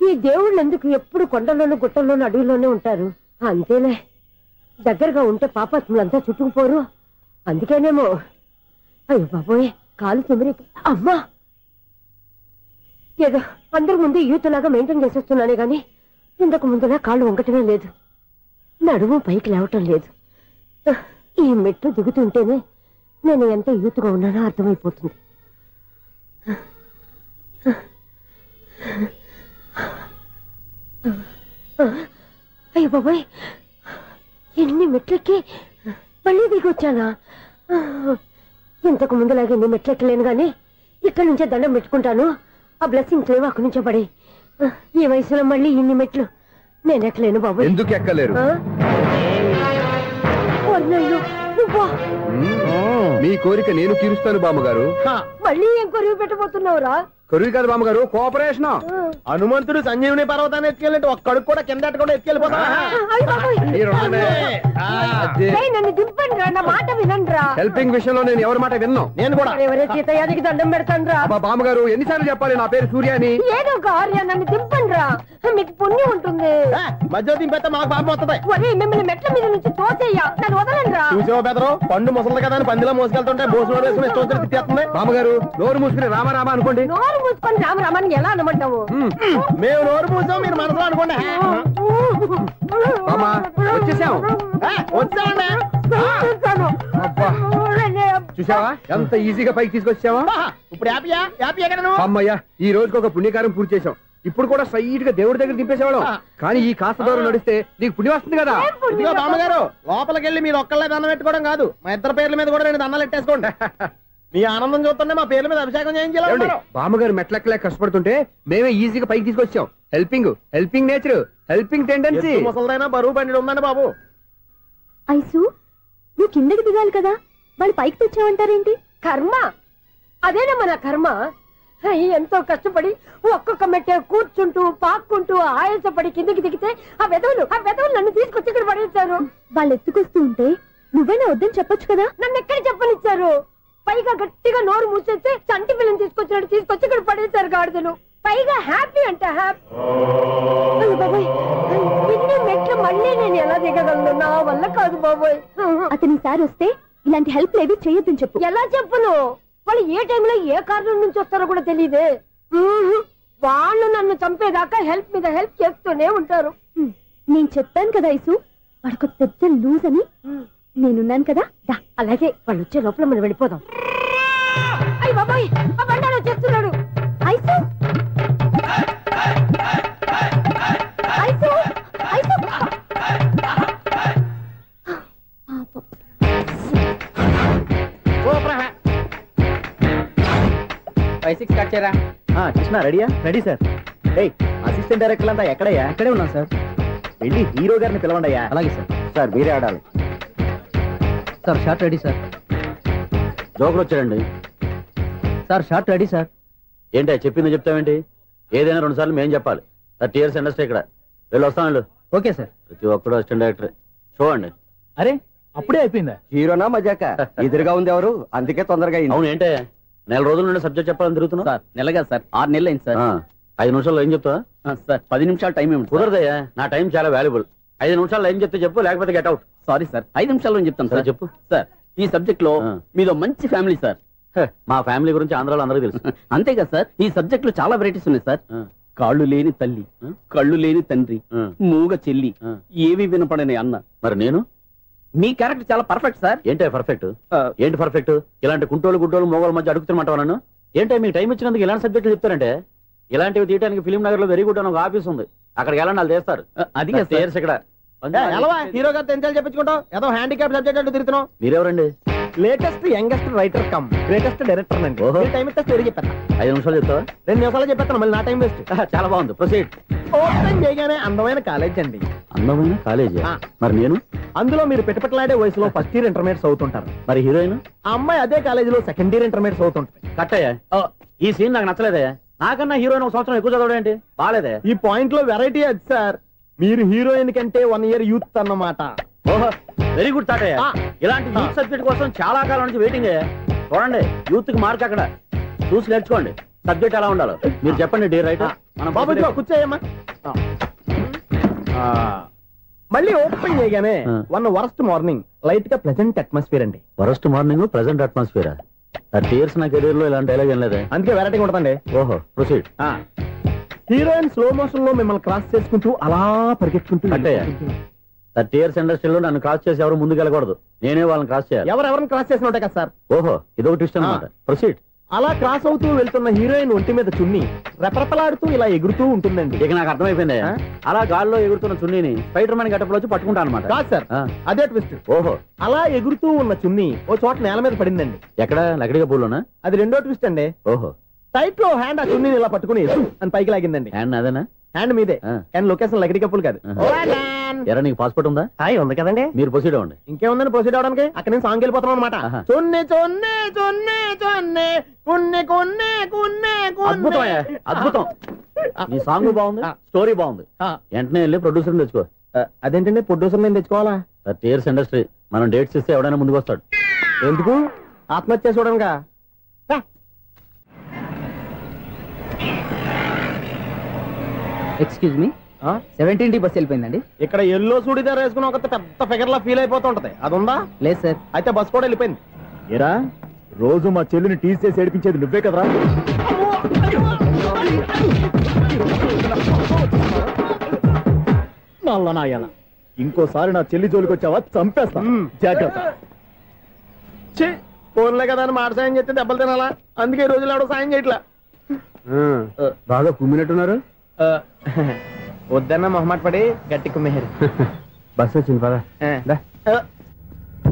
ఈ దేవుళ్ళు ఎందుకు ఎప్పుడు కొండల్లోనూ గుట్టల్లోనూ అడవిలోనే ఉంటారు? అంతేలే, దగ్గరగా ఉంటే పాపాత్ములంతా చుట్టుకుపోరు. అందుకేనేమో. అయ్యో బాబోయ్, కాలు తిమిరి. అమ్మా, ఏదో అందరి ముందు యూత్లాగా మెయింటైన్ చేసేస్తున్నానే గాని ఇంతకు ముందులా కాళ్ళు వంకటమే లేదు, నడుము పైకి లేవటం లేదు. ఈ మెట్లు దిగుతుంటేనే నేను ఎంత యూత్గా ఉన్నానో అర్థమైపోతుంది. అయ్యో బాబాయ్, ఎన్ని మెట్లెక్కి మళ్ళీ దిగొచ్చానా? ఇంతకు ముందులాగే ఎన్ని మెట్లెక్కలేను గాని ఇక్కడి నుంచే దండం పెట్టుకుంటాను. ఆ బ్లెస్సింగ్స్ లేవు అక్కడి నుంచే పడి. ఈ వయసులో మళ్ళీ ఇన్ని మెట్లు నేను ఎక్కలేను బాబు. ఎందుకు ఎక్కలేరు? మీ కోరిక నేను తీరుస్తాను బామ్మగారు. మళ్ళీ ఏం కొరివి పెట్టబోతున్నావురా? కొరివి కాదు బామ్మగారు, కోఆపరేషన్. హనుమంతుడు సంజీవుని పర్వతాన్ని ఎత్తుకెళ్ళి ఒక్కడికి కూడా కింద కూడా ఎత్తుకెళ్ళిపోతా. నన్ను దింపండి రా, నా మాట వినండి రా. హెల్పింగ్ విషయంలో నేను ఎవరి మాట విన్నాను. నేను కూడా ఎవరే సీతయ్యానికి దండం పెడతాను రా. బామ్మగారు ఎన్నిసార్లు చెప్పాలి నా పేరు సూర్య అని? ఏదో ఒక ఆర్య, నన్ను దింపండి రా, మీకు పుణ్యం ఉంటుంది. మధ్య దింపేస్తే మాకు పాపం వస్తుంది. ఒరే మిమ్మల్ని మెట్ల మీద నుంచి తోసేయ్యా, నన్ను వదలండి రా. చూసావా బెదరు, పండు ముసలి కదా అని పందిలో మోసుకెళ్తుంటే భోజనం వేసుకుని ఇష్టం తిట్టేస్తుంది. బామ్మగారు నోరు మూసుకుని రామారామా అనుకోండి. నోరు మూసుకొని రామరామాన్ని ఎలా అనమంటావు? మేము నోరు మూసాం, మీరు మనసులో అనుకోండి. వచ్చేసాం, వచ్చామండి. చూసావా ఎంత ఈజీగా పైకి తీసుకొచ్చావా? ఇప్పుడు హ్యాపీయా కదా నువ్వు? అమ్మయ్యా, ఈ రోజుకి ఒక పుణ్యకారం పూర్తి చేసాం. ఇప్పుడు కూడా స్ట్రైట్ గా దేవుడి దగ్గర దింపేసేవాళ్ళం. కానీ ఈ కాస్త దూరం నడిస్తే నీకు పుణ్యం వస్తుంది కదా. ఇదిగో బామ్మగారు, లోపలికి వెళ్ళి మీరు ఒక్కళ్ళే దండం పెట్టుకోవడం కాదు, మా ఇద్దరు పేర్ల మీద కూడా 2 దండాలు ఎట్టేసుకోండి. మీ ఆనందం చూస్తుంటే మా పేర్ల మీద అభిషేకం చేయించాలి. బామ్మగారు మెట్లెక్కలే కష్టపడుతుంటే మేమే ఈజీగా పైకి తీసుకొచ్చాం. Helping nature, helping tendency. ముసలిదైనా బరువు బండి ఉందండి బాబు. ఐసు నువ్వు కిందకి దిగాలి కదా, వాళ్ళు పైకి తెచ్చావంటారేంటి? కర్మ, అదేనమ్మా నా కర్మ. ఎంతో కష్టపడి ఒక్కొక్క మెట్ట కూర్చుంటూ పాక్కుంటూ ఆయాసపడి కిందకి దిగితే ఆ వెధవులు నన్ను తీసుకొచ్చి ఇక్కడ పడేశారు. వాళ్ళు ఎత్తుకొస్తూ ఉంటే నువ్వేనా వద్దని చెప్పొచ్చు కదా. నన్ను ఎక్కడ చెప్పనిచ్చారు? పైగా గట్టిగా నోరు మూసేస్తే చంటి పిల్లని తీసుకొచ్చి ఇక్కడ పడేశారు గాడిదలు. పైగా హ్యాపీ అంటే హ్యాపీ. బాబాయ్, ఇన్ని మెట్లు మళ్ళీ నేను ఎలా దిగగలను? నా వల్ల కాదు బాబోయ్. అతని సార్ వస్తే ఇలాంటి హెల్ప్ లేవి చేయొద్దని చెప్పు. ఎలా చెప్పును? వాళ్ళు ఏ టైంలో ఏ కారణం నుంచి వస్తారో కూడా తెలియదే. వాళ్ళు నన్ను చంపేదాకా హెల్ప్ మీద హెల్ప్ చేస్తూనే ఉంటారు. నేను చెప్పాను కదా ఐసు, వాడికి పెద్ద లూజ్ అని. నేనున్నాను కదా. అలాగే, వాళ్ళు వచ్చే లోపల మనం వెళ్ళిపోదాం. అయ్య బాబాయ్, ఆ బండారు వచ్చేస్తున్నాడు. ఐసు ఐసు ఐసు 5-6 స్టార్ట్ చేయరా. కృష్ణ రెడీయా? Ready sir. అసిస్టెంట్ డైరెక్టర్ అంతా ఎక్కడయ్యా? ఇక్కడే ఉన్నాం సార్. వెళ్ళి హీరో గారిని పిలవండి అయ్యా. అలాగే సార్. సార్ మీరే ఆడాలి sir. Short ready sir. Joker వచ్చాడండి సార్. Short ready sir. ఏంటి చెప్పింది చెప్తావేంటి? ఏదైనా 2 సార్లు మేము చెప్పాలి. 30 years ఇండస్ట్రీ ఇక్కడ. వెళ్ళి వస్తాను. Okay sir. ప్రతి ఒక్కడు అసిస్టెంట్ డైరెక్టర్. చూడండి. అరే అప్పుడే అయిపోయిందా? హీరోనా మజాక? ఎదురుగా ఉంది ఎవరు, అందుకే తొందరగా అయింది. అవును ఏంటే 4 రోజుల నుండి సబ్జెక్ట్ చెప్పాలని తిరుగుతున్నా సార్. నెలగా సార్, 6 నెలలు అయింది సార్. 5 నిమిషాల్లో ఏం చెప్తా సార్? 10 నిమిషాలు టైం ఏమి కుదరదయ్యా. నా టైం చాలా వాల్యుబుల్. 5 నిమిషాల్లో ఏం చెప్తే చెప్పు, లేకపోతే గెట్ అవుట్. సారీ సార్, 5 నిమిషాల్లో చెప్తాను సార్. చెప్పు సార్. ఈ సబ్జెక్ట్ లో మీదో మంచి ఫ్యామిలీ సార్. మా ఫ్యామిలీ గురించి ఆంధ్రాలో అందరికీ తెలుసు. అంతేగా సార్, ఈ సబ్జెక్ట్ లో చాలా వెరైటీస్ ఉన్నాయి సార్. కాళ్ళు లేని తల్లి, కళ్ళు లేని తండ్రి, మూగ చెల్లి, ఏవి వినపడని అన్న. మరి నేను మీ క్యారెక్టర్ చాలా పర్ఫెక్ట్ సార్. ఏంటే పర్ఫెక్ట్? ఏంటి పర్ఫెక్ట్? ఇలాంటి కుంటోళ్ళు గుడ్డోళ్ళు మోగోళ్ళ మధ్య అడుగుతున్నమాట నన్ను. ఏంటో మీకు టైం ఇచ్చినందుకు ఇలాంటి సబ్జెక్టులు చెప్తారంటే? ఇలాంటివి తీయడానికి ఫిలిం నగర్ లో వెరీ గుడ్ అని ఒక ఆఫీస్ ఉంది, అక్కడికి వెళ్ళండి, వాళ్ళు చేస్తారు. అది ఇక్కడ హీరో గారితో ఎంత చెప్పించుకుంటావు? ఏదో హ్యాండిక్యాప్ సబ్జెక్ట్ అంటూ తిరుగుతున్నావు. మీరెవరండి? Latest youngest writer come greatest director అండి. టైం ఇస్తే స్టోరీ చెప్పాను. 5 నిమిషాలు చెప్తావా? 2 నిమిషాలు చెప్పేస్తాను, మళ్ళీ నా టైం వేస్ట్. చాలా బాగుంది, ప్రొసీడ్. ఓపెన్ చేయగానే అందమైన కాలేజ్ అండి. అందమైన కాలేజ్? మరి నేను అందులో మీరు పెట్టుపట్లాడే వయసులో ఫస్ట్ ఇయర్ ఇంటర్మీడియట్స్ అవుతుంటారు. మరి హీరోయిన్? ఆ అమ్మాయి అదే కాలేజీలో సెకండ్ ఇయర్ ఇంటర్మీడియట్స్ అవుతుంటాయి. కట్టయ్యా, ఈ సీన్ నాకు నచ్చలేదే. నాకన్నా హీరోయిన్ ఒక సంవత్సరం ఎక్కువ చదవడం ఏంటి? బాలేదే. ఈ పాయింట్ లో వెరైటీ అది సార్. మీరు హీరోయిన్ కంటే 1 ఇయర్ యూత్ అన్నమాట. ఓహో, వెరీ గుడ్ తాటయ్య. ఇలాంటి యూత్ సబ్జెక్ట్ కోసం చాలా కాలం నుంచి వెయిటింగ్. చూడండి, యూత్ కి మార్క్ అక్కడ చూసి నేర్చుకోండి. సబ్జెక్ట్ ఎలా ఉండాలో మీరు చెప్పండి. డీ రైటర్ మనం బాబు కూర్చోయమ్మా. మళ్ళీ ఓపెన్ చేయగానే వరస్ట్ మార్నింగ్, లైట్ గా ప్లెజెంట్ అట్మాస్ఫియర్ అండి. Worst morning, pleasant atmosphere. 30 years నా కెరీర్ లో ఇలాంటి డైలాగ్ ఏం లేదే. అందుకే వెరైటీ ఉంటుందండి. ఓహో, ప్రొసీడ్. హీరోయిన్ స్లో మోషన్ లో మిమ్మల్ని క్రాస్ చేసుకుంటూ అలా పరిగెత్తుకుంటూ 30 years ఇండస్ట్రీలో నన్ను క్రాస్ చేసి ఎవరు ముందుకు వెళ్ళకూడదు, నేనే వాళ్ళని క్రాస్ చేయాలి. ఎవరెవరిని క్రాస్ చేసిన ఉంటాయి కదా సార్. ఓహో, ఇదొక ట్విస్ట్ అన్నమాట. ప్రొసీడ్. అలా క్రాస్ అవుతూ వెళ్తున్న హీరోయిన్ ఒంటి మీద చున్ని రెపరెపలాడుతూ ఇలా ఎగురుతూ ఉంటుందండి. ఇక నాకు అర్థమైపోయింది. అలా గాల్లో ఎగురుతున్న చున్నీని స్పైడర్ మ్యాన్ గెటప్లో వచ్చి పట్టుకుంటా అనమాట. కాదు సార్, అదే ట్విస్ట్. ఓహో, అలా ఎగురుతూ ఉన్న చున్ని ఓ చోట నేల మీద పడిందండి. ఎక్కడ? లకడిగా పూలోనా? అది రెండో ట్విస్ట్ అండి. ఓహో, టైట్ లో హ్యాండ్ ఆ చున్నీని ఇలా పట్టుకుని అని పైకి లాగిందండి. హ్యాండ్ అదేనా? హ్యాండ్ మీదే, కానీ లొకేషన్ లకడి కప్పులు కాదు. ఎరా, నీకు పాస్పోర్ట్ ఉందా? ఉంది కదండి. మీరు ప్రొసీడ్ అవ్వండి. ఇంకేముందని ప్రొసీడ్ అవడానికి? అక్కడ నేను సాంగ్ వెళ్ళిపోతాం అనమాట. చొన్నే చొన్నే చొన్నే చొన్నే కున్నే కొన్నే కున్నే. అద్భుతం, అద్భుతం. నీ సాంగ్ బాగుంది, స్టోరీ బాగుంది. వెంటనే వెళ్ళి ప్రొడ్యూసర్ తెచ్చుకో. అదేంటండి ప్రొడ్యూసర్ నేను తెచ్చుకోవాలా? 30 years ఇండస్ట్రీ, మనం డేట్స్ ఇస్తే ఎవడైనా ముందుకు వస్తాడు. ఎందుకు? ఆత్మహత్య చూడనుగా. Excuse me, 17D bus వెళ్ళిపోయిందండి. ఇక్కడ ఎల్లో చూడిదార్ వేసుకుని ఒక పెద్ద ఫిగర్ లా ఫీల్ అయిపోతుంటది, అది ఉందా? లేదు సార్. అయితే బస్ కూడా వెళ్ళిపోయింది. ఏరా, రోజు మా చెల్లిని టీస్ చేసి ఏడిపించేది నువ్వే కదరా? నల్లనాయాల, ఇంకోసారి నా చెల్లి జోలికి వచ్చావా చంపేస్తా, జాగ్రత్త. ఫోన్లే కదా అని మాట సాయం చేస్తే దెబ్బలు తినాలా? అందుకే ఈ రోజులు ఎవడో సాయం చేయట్లా. బాగా కుమ్మినట్టున్నారు. వద్దన్న మొహమాట పడి గట్టి కుమ్మేరు. బస్సు వచ్చింది పద.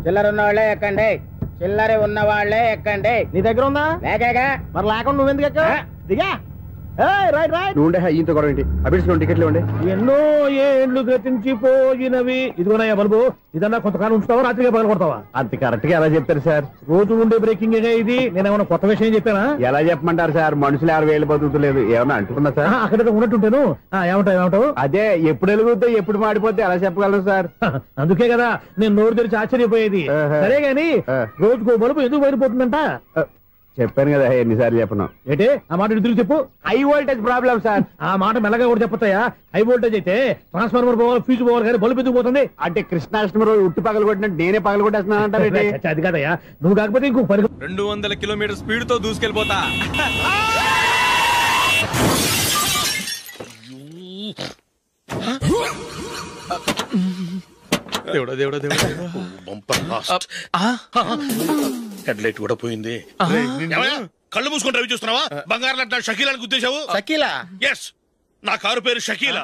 చిల్లర ఉన్న వాళ్ళే ఎక్కండి, చిల్లర ఉన్న వాళ్ళే ఎక్కండి. నీ దగ్గర ఉందా? లేకగా. మరి లేకుండా నువ్వెందుకు ఎక్కావు? దిగా. Right right. నువ్వుండే ఇంత గొడవ ఏంటి? అభిడ్చుకోండి, టికెట్లు ఇవ్వండి. ఎన్నో ఏండ్లు గతించిపోయినవి. ఇదిగోనయ్యా బల్బు, ఇదన్నా కొంతకాలం ఉంచుతావా, రాత్రిగా పగల కొడతావా? అంత కరెక్ట్ గా ఎలా చెప్తారు సార్? రోజు ఉండే బ్రేకింగ్ ఇది. నేనేమన్నా కొత్త విషయం చెప్పానా? ఎలా చెప్పమంటారు సార్? మనుషులు 60 వేలు బతుకుతలేదు, ఏమన్నా అంటున్నా సార్? అక్కడ ఉన్నట్టుంటాను. ఏమంటావు? అదే ఎప్పుడు వెలుగుతో ఎప్పుడు మాడిపోతే ఎలా చెప్పగలరు సార్? అందుకే కదా నేను నోరు తెరిచి ఆశ్చర్యపోయేది. సరే గాని రోజుకో బల్బు ఎందుకు బయటపోతుందంట? చెప్పాను కదా ఎన్నిసార్లు చెప్పను. ఏంటి ఆ మాట ఎదురు చెప్పు. High voltage problem sir. ఆ మాట మెల్లగా కూడా చెప్పతాయా? హై వోల్టేజ్ అయితే ట్రాన్స్ఫార్మర్ పోవాలి, ఫ్యూజ్ పోవాలి, కానీ బల్బు ఎందుకు పోతుంది? అంటే కృష్ణాష్టమి రోజు ఉట్టి పగలు కొట్టినట్టు నేనే పగలు కొట్టేస్తున్నాను అంటారు. అది కాదయ్యా, నువ్వు కాకపోతే ఇంకో 200 కిలోమీటర్ స్పీడ్ తో దూసుకెళ్ళిపోతా. దేవుడా దేవుడా దేవుడా, బంపర్ లాస్ట్. హెడ్ లైట్ కూడా పోయింది. కళ్ళు మూసుకుంటే రవి చూస్తున్నావా? బంగారం లాంటి షకీలాని గుద్దేశావు. షకీలా? ఎస్, నా కారు పేరు Shakeela.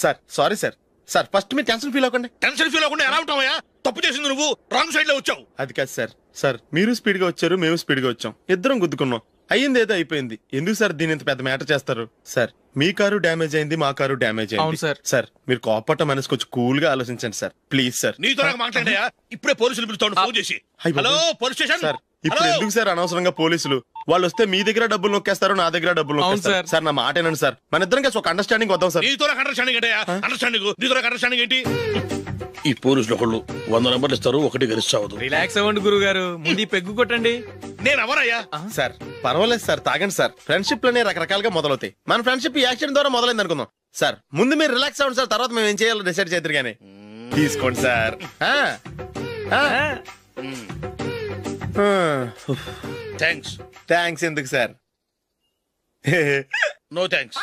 Sir sorry sir. Sir first మీరు టెన్షన్ ఫీల్ అవ్వకండి. టెన్షన్ ఫీల్ అవ్వకుండా ఎలా ఉంటావయ్యా? తప్పు చేసింది నువ్వు, రాంగ్ సైడ్ లో వచ్చావు. అది కాదు సార్. సార్ మీరు స్పీడ్ గా వచ్చారు, మేము స్పీడ్ గా వచ్చాం, ఇద్దరం గుద్దుకున్నాం. అయ్యింది ఏదో అయిపోయింది. ఎందుకు సార్ దీని ఇంత పెద్ద మ్యాటర్ చేస్తారు? సార్ మీ కారు డ్యామేజ్ అయింది, మా కారు డ్యామేజ్ అయింది. సార్ మీరు కోపట్ట మనసు కొంచెం కూల్ గా ఆలోచించండి సార్, ప్లీజ్ సార్. నీతో నాకు మాట్లాడాయా? ఇప్పుడే పోలీసులు పిలుస్తాను, ఫోన్ చేసి. Hello police station. సార్ ఇప్పుడు ఎందుకు సార్ అనవసరంగా పోలీసులు? వాళ్ళు వస్తే మీ దగ్గర డబ్బులు నొక్కేస్తారు, నా దగ్గర డబ్బులు నొక్కేస్తారు. సార్ నా మాట ఏనండి సార్, మన ఇద్దరం కలిసి ఒక అండర్స్టాండింగ్ వద్దాం సార్. నీతో నాకు అండర్స్టాండింగ్ ఏంటయ్యా? అండర్స్టాండింగ్ నీతో నాకు అండర్స్టాండింగ్ ఏంటి? ఈ పోలీసులు ఒకళ్ళు 100 నెంబర్లు ఇస్తారు, ఒకటి గెలిచావదు. రిలాక్స్ అవ్వండి గురువు గారు, ముందు పెగ్గు కొట్టండి. నేను ఎవరయ్యా? సార్ పర్వాలేదు సార్, తాగండి సార్. ఫ్రెండ్షిప్ లోనే రకరకాలుగా మొదలవుతాయి. మన ఫ్రెండ్షిప్ ఈ యాక్సిడెంట్ ద్వారా మొదలైంది అనుకుందాం. సార్ ముందు మీరు రిలాక్స్ అవ్వండి సార్, తర్వాత మేము ఏం చేయాలో డిసైడ్ చేద్దరు గానీ. తీసుకోండి సార్. థ్యాంక్స్. థ్యాంక్స్ ఎందుకు సార్? No thanks.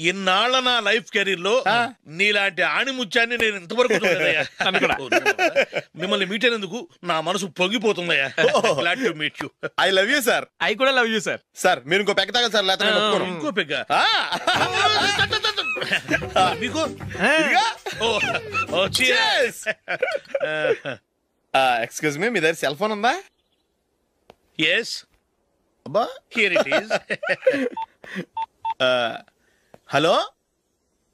ఇన్నాళ్ళ నా లైఫ్ కెరీర్ లో నీలాంటి ఆణిముత్యాన్ని నేను ఇంతవరకు చూడలేదయ్యా. మిమ్మల్ని మీట్ అయినందుకు నా మనసు పొంగిపోతుందయ్యా. Glad to meet you. I love you sir. I కూడా లవ్ యూ సార్. సార్ మీరు ఇంకో పెగ్గ తాగండి సార్, లేకపోతే ఇంకో పెగ్గ. మీకు ఎక్స్క్యూజ్ మీ, మీ దగ్గర సెల్ ఫోన్ ఉందా? ఎస్. అబ్బా, here it is. Hello,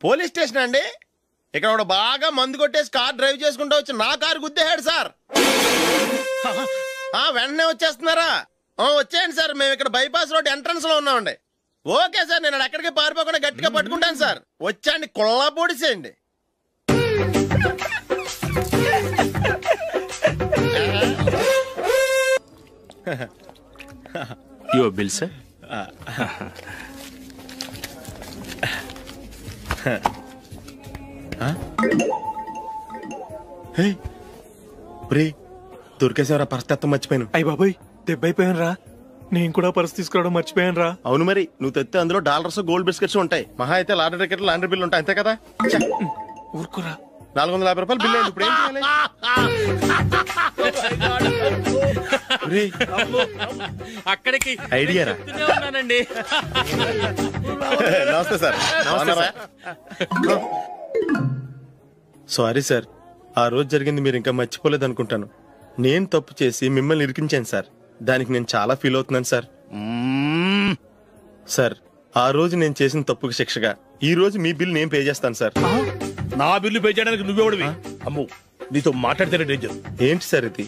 police station అండి. ఇక్కడ ఒకడు బాగా మందు కొట్టేసి కార్ డ్రైవ్ చేసుకుంటూ వచ్చి నా కారు గుద్దేశాడు సార్. వెంటనే వచ్చేస్తున్నారా? వచ్చేయండి సార్, మేము ఇక్కడ బైపాస్ రోడ్ ఎంట్రన్స్ లో ఉన్నామండి. ఓకే సార్, నేను ఎక్కడికి పారిపోకుండా గట్టిగా పట్టుకుంటాను సార్. వచ్చాండి, కుళ్ళా పొడిసేయండి. Your bill, sir. దొరికేసేవరా, పరిస్థితి మర్చిపోయాను. అయ్య బాబాయ్, దెబ్బైపోయాను రా. నేను కూడా పర్స్ తీసుకురావడం మర్చిపోయాను రా. అవును మరి, నువ్వు తెస్తే అందులో డాలర్స్ గోల్డ్ బిస్కెట్స్ ఉంటాయి. మహా అయితే లాటరీ టికెట్ లాండ్రీ బిల్లు ఉంటాయి, అంతే కదా. ఊరుకురా. 450 రూపాయలు బిల్లు అయింది. ఇప్పుడు ఏం చేయాలి? అక్కడికి ఐడియా రా. ఉన్నానండి. నమస్తే సార్. సారీ సార్, ఆ రోజు జరిగింది మీరు ఇంకా మర్చిపోలేదు అనుకుంటాను. నేను తప్పు చేసి మిమ్మల్ని ఇరికించాను సార్. దానికి నేను చాలా ఫీల్ అవుతున్నాను సార్. సార్, ఆ రోజు నేను చేసిన తప్పుకి శిక్షగా ఈ రోజు మీ బిల్ నేను పే చేస్తాను సార్. నా బిల్లు పే చేయడానికి నువ్వెవడివి? అమ్మో, నీతో మాట్లాడితేనే డేంజర్. ఏంటి సార్ ఇది?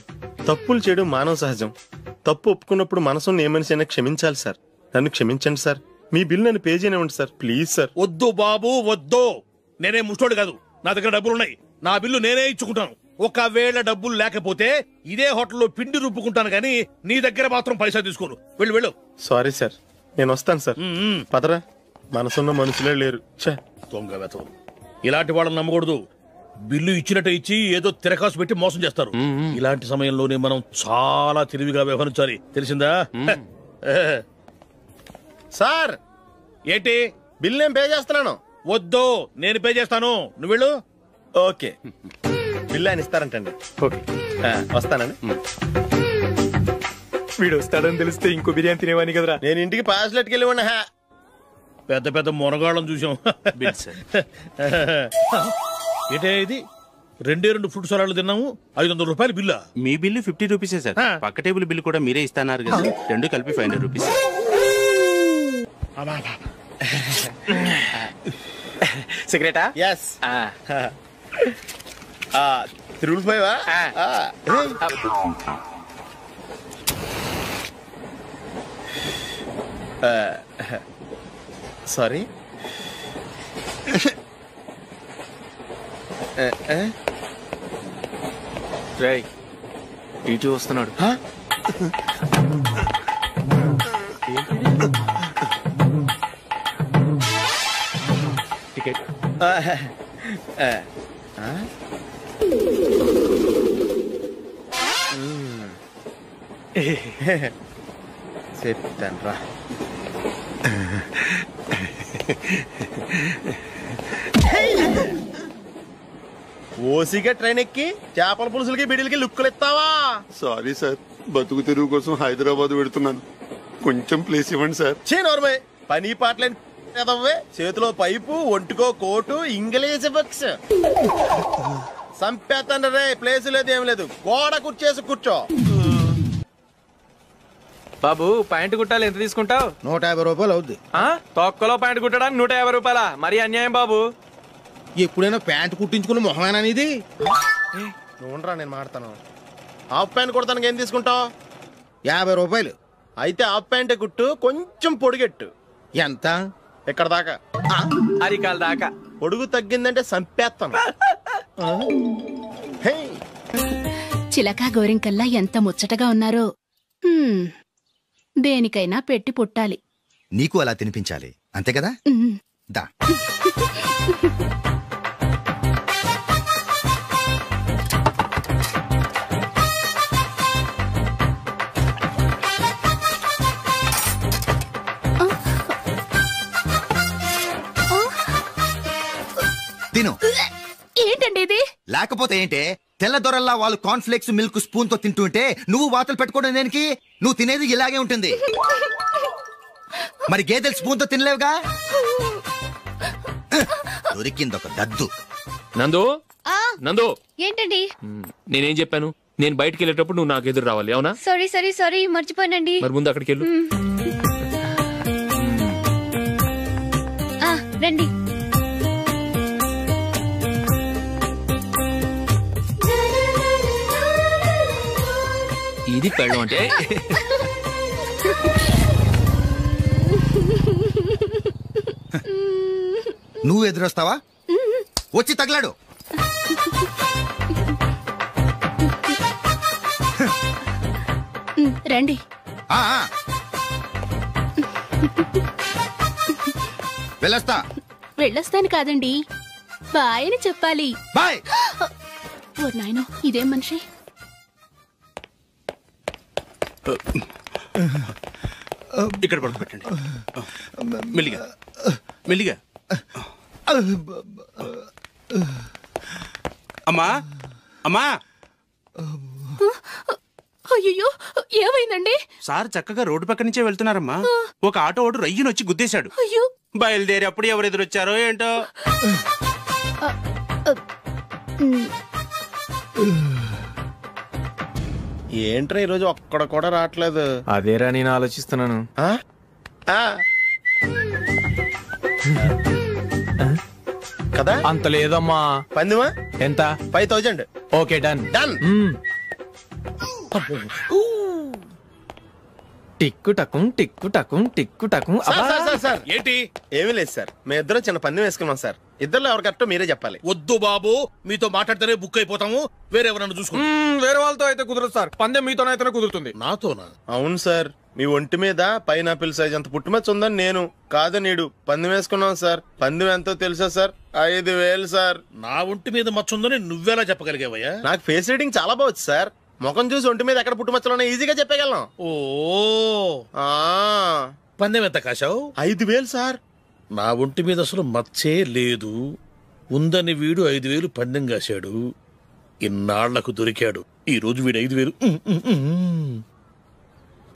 తప్పులు చేయడం మానవ సహజం. తప్పు ఒప్పుకున్నప్పుడు మనసుని ఏ మనిషి అయినా క్షమించాలి సార్. నన్ను క్షమించండి సార్. మీ బిల్ నన్ను పే చేయనివ్వండి సార్, ప్లీజ్ సార్. వద్దు బాబు, వద్దు. నేనే ముష్టోడు కాదు, నా దగ్గర డబ్బులున్నాయి. నా బిల్లు నేనే ఇచ్చుకుంటాను. ఒకవేళ డబ్బులు లేకపోతే ఇదే హోటల్లో పిండి రుబ్బుకుంటాను, కానీ నీ దగ్గర మాత్రం పైసా తీసుకోను. వెళ్ళు వెళ్ళు. సారీ సార్, నేను వస్తాను సార్. పదరా, మనసున్న మనుషులే లేరు. దొంగ వెతవరు. ఇలాంటి వాళ్ళని నమ్మకూడదు. బిల్లు ఇచ్చినట్టు ఇచ్చి ఏదో తిరకాసు పెట్టి మోసం చేస్తారు. ఇలాంటి సమయంలోనే మనం చాలా తెలివిగా వ్యవహరించాలి, తెలిసిందా? సార్, ఏంటి? బిల్ నేను పే చేస్తున్నాను. వద్దు, నేను పే చేస్తాను, నువ్వు వెళ్ళు. ఓకే, బిల్ ఆయన ఇస్తారంటండి. ఓకే, వస్తానండి. వీడు వస్తాడని తెలిస్తే ఇంకో బిర్యానీ తినేవాని కదరా. నేను ఇంటికి పాస్లెట్కి వెళ్ళి ఉన్నా. పెద్ద పెద్ద మొనగాళ్ళం చూసాం. ఏంటే ఇది? 2 ఫ్రూట్ సలాడ్లు తిన్నాము, 500 రూపాయలు బిల్లా? మీ బిల్లు 50 రూపీసే సార్. పక్క టేబుల్ బిల్లు కూడా మీరే ఇస్తాన్నారు కదా, రెండు కలిపి 500 రూపీస్. సిగరెటా? ఎస్. 3 సారీ. రేయ్, ఇటు వస్తున్నాడు. టికెట్. చెప్తాను రా. ఓసిగా ట్రైన్ ఎక్కి చేపల పులుసులకి బిడిలకి లుక్కులు ఇస్తావా? సారీ సార్, బతుకు తెరువు కోసం హైదరాబాద్ పెడుతున్నాను. కొంచెం ప్లేస్ ఇవ్వండి సార్. నోర్మే, పని పాటలేని కదవ్వే. చేతిలో పైపు, ఒంటికో కోటు, ఇంగ్లీష్ బుక్స్. సంపేతండ్రి రే, ప్లేస్ లేదు ఏం లేదు. గోడ కుర్చేసి కూర్చో. బాబు, ప్యాంటు కుట్టాలి, ఎంత తీసుకుంటావు? 150 రూపాయలు అవుద్ది. తొక్కలో ప్యాంటు కుట్టడానికి 150 రూపాయల? మరి అన్యాయం బాబు. ఎప్పుడైనా ప్యాంటు కుట్టించుకున్న మొహమేనా ఇది? నువ్వురా, నేను మాడతాను. హాఫ్ ప్యాంట్ కుడతానికి ఏం తీసుకుంటావు? 50 రూపాయలు. అయితే హాఫ్ ప్యాంటే కుట్టు, కొంచెం పొడిగెట్టు. ఎంత? ఎక్కడ దాకా? అరికాల దాకా. పొడుగు తగ్గిందంటే సంపేస్తాను. చిలకా గోరింకల్లా ఎంత ముచ్చటగా ఉన్నారో. దేనికైనా పెట్టి పుట్టాలి. నీకు అలా తినిపించాలి, అంతే కదా? దా. తిను. ఏంటండి ఇది? లేకపోతే ఏంటే, తెల్లదొరల్లా వాళ్ళు కార్న్ఫ్లేక్స్ మిల్క్ స్పూన్ తో తింటుంటే నువ్వు వాతలు పెట్టుకోవడం దేనికి? నువ్వు తినేది ఇలాగే ఉంటుంది. మరి గేదెలు స్పూన్ తో తినలేవుగా. దొరికిందొక దద్దు. నందు నందు, ఏంటండి? నేనేం చెప్పాను? నేను బయటికి వెళ్ళేటప్పుడు నువ్వు నాకు ఎదురు రావాలి, అవునా? సారీ మర్చిపోయానండి. మరి ముందు అక్కడికి వెళ్ళు. రండి. ఇది పెళ్ళం అంటే. నువ్వు ఎదురొస్తావా? వచ్చి తగలాడు. రండి. వెళ్ళొస్తాను కాదండి, బాయ్ అని చెప్పాలి. బాయ్. ఓ నాయనో, ఇదేం మనిషి. ఇక్కడ పడుకోబెట్టండి. మెల్లిగా మెల్లిగా. అమ్మా అమ్మా. అయ్యో, ఏమైందండి? సార్ చక్కగా రోడ్డు పక్క నుంచే వెళ్తున్నారమ్మా. ఒక ఆటో ఓడు రయ్యను వచ్చి గుద్దేశాడు. బయలుదేరి అప్పుడు ఎవరు ఎదురొచ్చారో ఏంటో. ఏంట్రా ఈరోజు ఒక్కడ కూడా రావట్లేదు? అదేరా నేను ఆలోచిస్తున్నాను. కదా అంత లేదమ్మా. పందిమా ఎంత? 5000. Okay, done. టిక్కు టకుం టిక్కు టకుం టిక్కు టకుం. సార్ ఏంటి? ఏమీ లేదు సార్, మేము ఇద్దరం చిన్న పందెం వేసుకున్నాం సార్. ఇద్దరు ఎవరు కరెక్టో మీరే చెప్పాలి. వద్దు బాబు, మీతో మాట్లాడితేనే బుక్ అయిపోతాము. వేరెవరన్నా చూసుకుంటాం. వేరే వాళ్ళతో అయితే కుదరదు సార్, పందెం మీతోనైతేనే కుదురుతుంది. నాతోనా? అవును సార్, మీ ఒంటి మీద పైనాపిల్ సైజ్ అంత పుట్టుమచ్చ ఉందని నేను కాదు నీడు పందెం వేసుకున్నాం సార్. పందెం ఎంతో తెలుసా సార్? 5000 సార్. నా ఒంటి మీద మచ్చ ఉందని నువ్వెలా చెప్పగలిగావయ్యా? నాకు ఫేస్ రీడింగ్ చాలా బాగుంది సార్. ముఖం చూసి ఒంటి మీద ఎక్కడ పుట్టుమచ్చలో ఈజీగా చెప్పగలం. ఓ, పందెం ఎంత కాశావు? 5000 సార్. నా ఒంటి మీద అసలు మచ్చే లేదు. ఉందని వీడు 5000 పందెం కాశాడు. ఇన్నాళ్లకు దొరికాడు. ఈ రోజు వీడు 5000.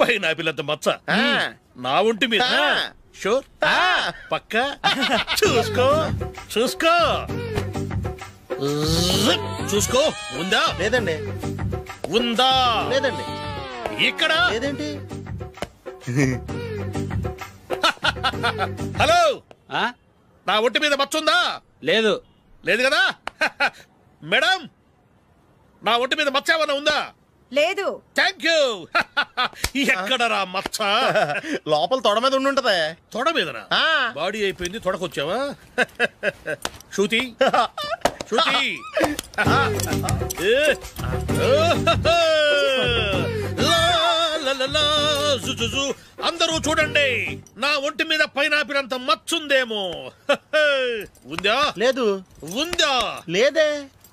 పైనాపిల్ అంత మచ్చ నా ఒంటి మీద. షూర్? పక్క చూసుకో చూసుకో చూసుకో. ఉందా? లేదండి. ఉందా? లేదండి. ఇక్కడ లేదేంటి? హలో, నా ఒంటి మీద మచ్చ ఉందా? లేదు. లేదు కదా? మేడం, నా ఒంటి మీద మచ్చ ఏమన్నా ఉందా? లేదు. Thank you. ఎక్కడరా మచ్చ? లోపల తొడ మీద ఉండుంటదే. తొడ మీదనా? బాడీ అయిపోయింది, తొడకొచ్చావా? శృతి శృతి, అందరూ చూడండి, నా ఒంటి మీద పైనాపిల్ అంత మచ్చుందేమో. ఉందా? లేదు. ఉందా? లేదే.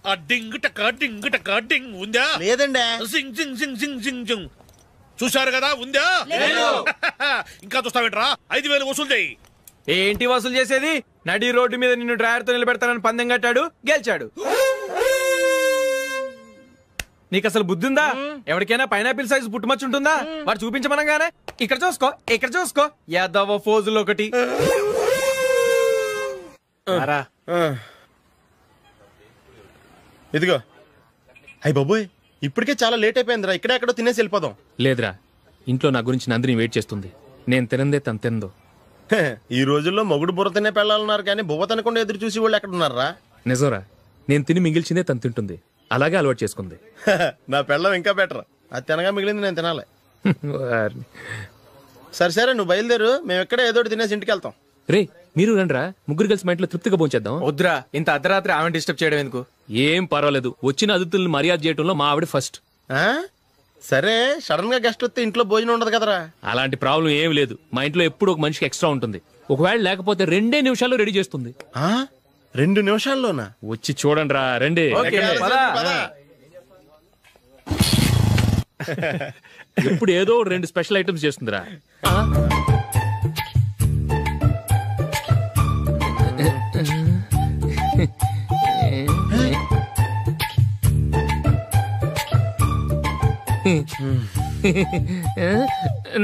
ఆ డింగ్ టక డింగ్ టక డింగ్ ఉందా? లేదండి. జింగ్ జింగ్ జింగ్ జింగ్ జింగ్ జింగ్. చూశారు కదా? ఉందా? ఇంకా చూస్తావేంట్రా? 5000 వసూలు చేయి. ఏంటి వసూలు చేసేది? నడి రోడ్డు మీద నిన్ను డ్రైవర్ తో నిలబెడతానని పందెం కట్టాడు, గెలిచాడు. నీకు అసలు బుద్ధి ఉందా? ఎవరికైనా పైనాపిల్ సైజ్ పుట్టుమచ్చు ఉంటుందా? వాడు చూపించమనగానే ఇక్కడ చూసుకో ఇక్కడ చూసుకో యాదవ ఫోజులు ఒకటి. ఇదిగో. అయ్య బాబోయ్, ఇప్పటికే చాలా లేట్ అయిపోయిందిరా. ఇక్కడే ఎక్కడో తినేసి వెళ్ళిపోదాం. లేదురా, ఇంట్లో నా గురించి నందిని వెయిట్ చేస్తుంది. నేను తినందే తను తిందో. ఈ రోజుల్లో మొగుడు బుర్ర తినే పెళ్ళాలన్నారు కానీ బువ్వ తినకుండా ఎదురు చూసి వాళ్ళు ఎక్కడ ఉన్నారా? నిజంరా, నేను తిని మిగిల్చిందే తను తింటుంది. అలాగే అలవాటు చేసుకుంది. నా పెళ్ళం ఇంకా బెటర్. అది తినగా మిగిలింది నేను తినాలి. సరే సరే, నువ్వు బయలుదేరు. మేము ఎక్కడ ఏదో తినేసి ఇంటికి వెళ్తాం. రే, మీరు రండిరా, ముగ్గురు కలిసి మా ఇంట్లో తృప్తిగా భోంచేద్దాం. వద్దురా, ఇంత అర్ధరాత్రి ఆమె డిస్టర్బ్ చేయడం ఎందుకు? ఏం పర్వాలేదు, వచ్చిన అతిథులను మర్యాద చేయడంలో మా ఆవిడ ఫస్ట్. సరే, సడన్ గా గెస్ట్ వస్తే ఇంట్లో భోజనం ఉండదు కదరా? అలాంటి ప్రాబ్లం ఏమి లేదు. మా ఇంట్లో ఎప్పుడు ఒక మనిషికి ఎక్స్ట్రా ఉంటుంది. ఒకవేళ లేకపోతే 2 నిమిషాల్లో రెడీ చేస్తుంది. 2 నిమిషాల్లోనా? వచ్చి చూడండి రా, రండి. ఇప్పుడు ఏదో 2 స్పెషల్ ఐటమ్స్ చేస్తుందిరా.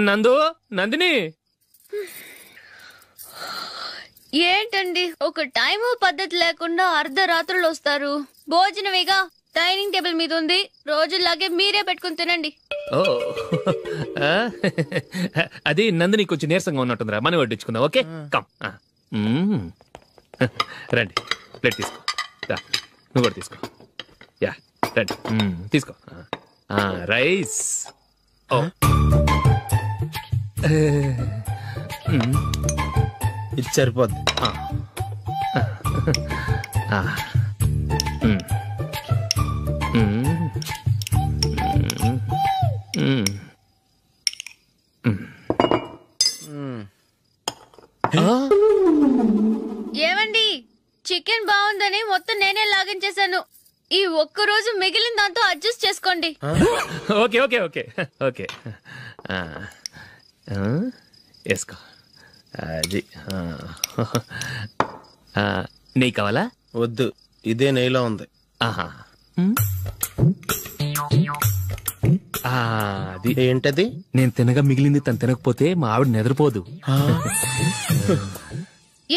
నందు, నందిని, ఏంటండి ఒక టైము పద్ధతి లేకుండా అర్ధరాత్రులు వస్తారు? భోజనమేగా డైనింగ్ టేబుల్ మీద ఉంది, రోజుల్లాగే మీరే పెట్టుకుని తినండి. ఓ అది నందిని కొంచెం నీరసంగా ఉన్నట్టుందిరా, మనం వడ్డించుకుందాం. Okay come. రండి, ప్లేట్ తీసుకో. నువ్వు కూడా తీసుకో. యా రండి, తీసుకో. రైస్. ఓ ఇది సరిపోద్ది. ఏమండి, చికెన్ బాగుందని మొత్తం నేనే లాగించేశాను. ఈ ఒక్కరోజు మిగిలిన దాంతో అడ్జస్ట్ చేసుకోండి. ఓకే ఓకే ఓకే ఓకే వేసుకో. అది నెయ్యి కావాలా? వద్దు, ఇదే నెయ్యిలో ఉంది. ఆహా, అది ఏంటది? నేను తినగా మిగిలింది తను తినకపోతే మా ఆవిడ నిద్రపోదు.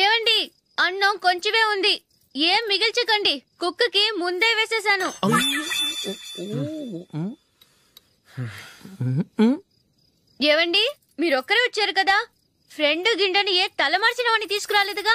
ఏమండి, అన్నం కొంచెమే ఉంది, ఏం మిగిల్చకండి. కుక్కకి ముందే వేసేసాను. ఏవండి, మీరొక్కరే వచ్చారు కదా, ఫ్రెండ్ గిండెని ఏ తలమార్చిన వాడిని తీసుకురాలేదుగా?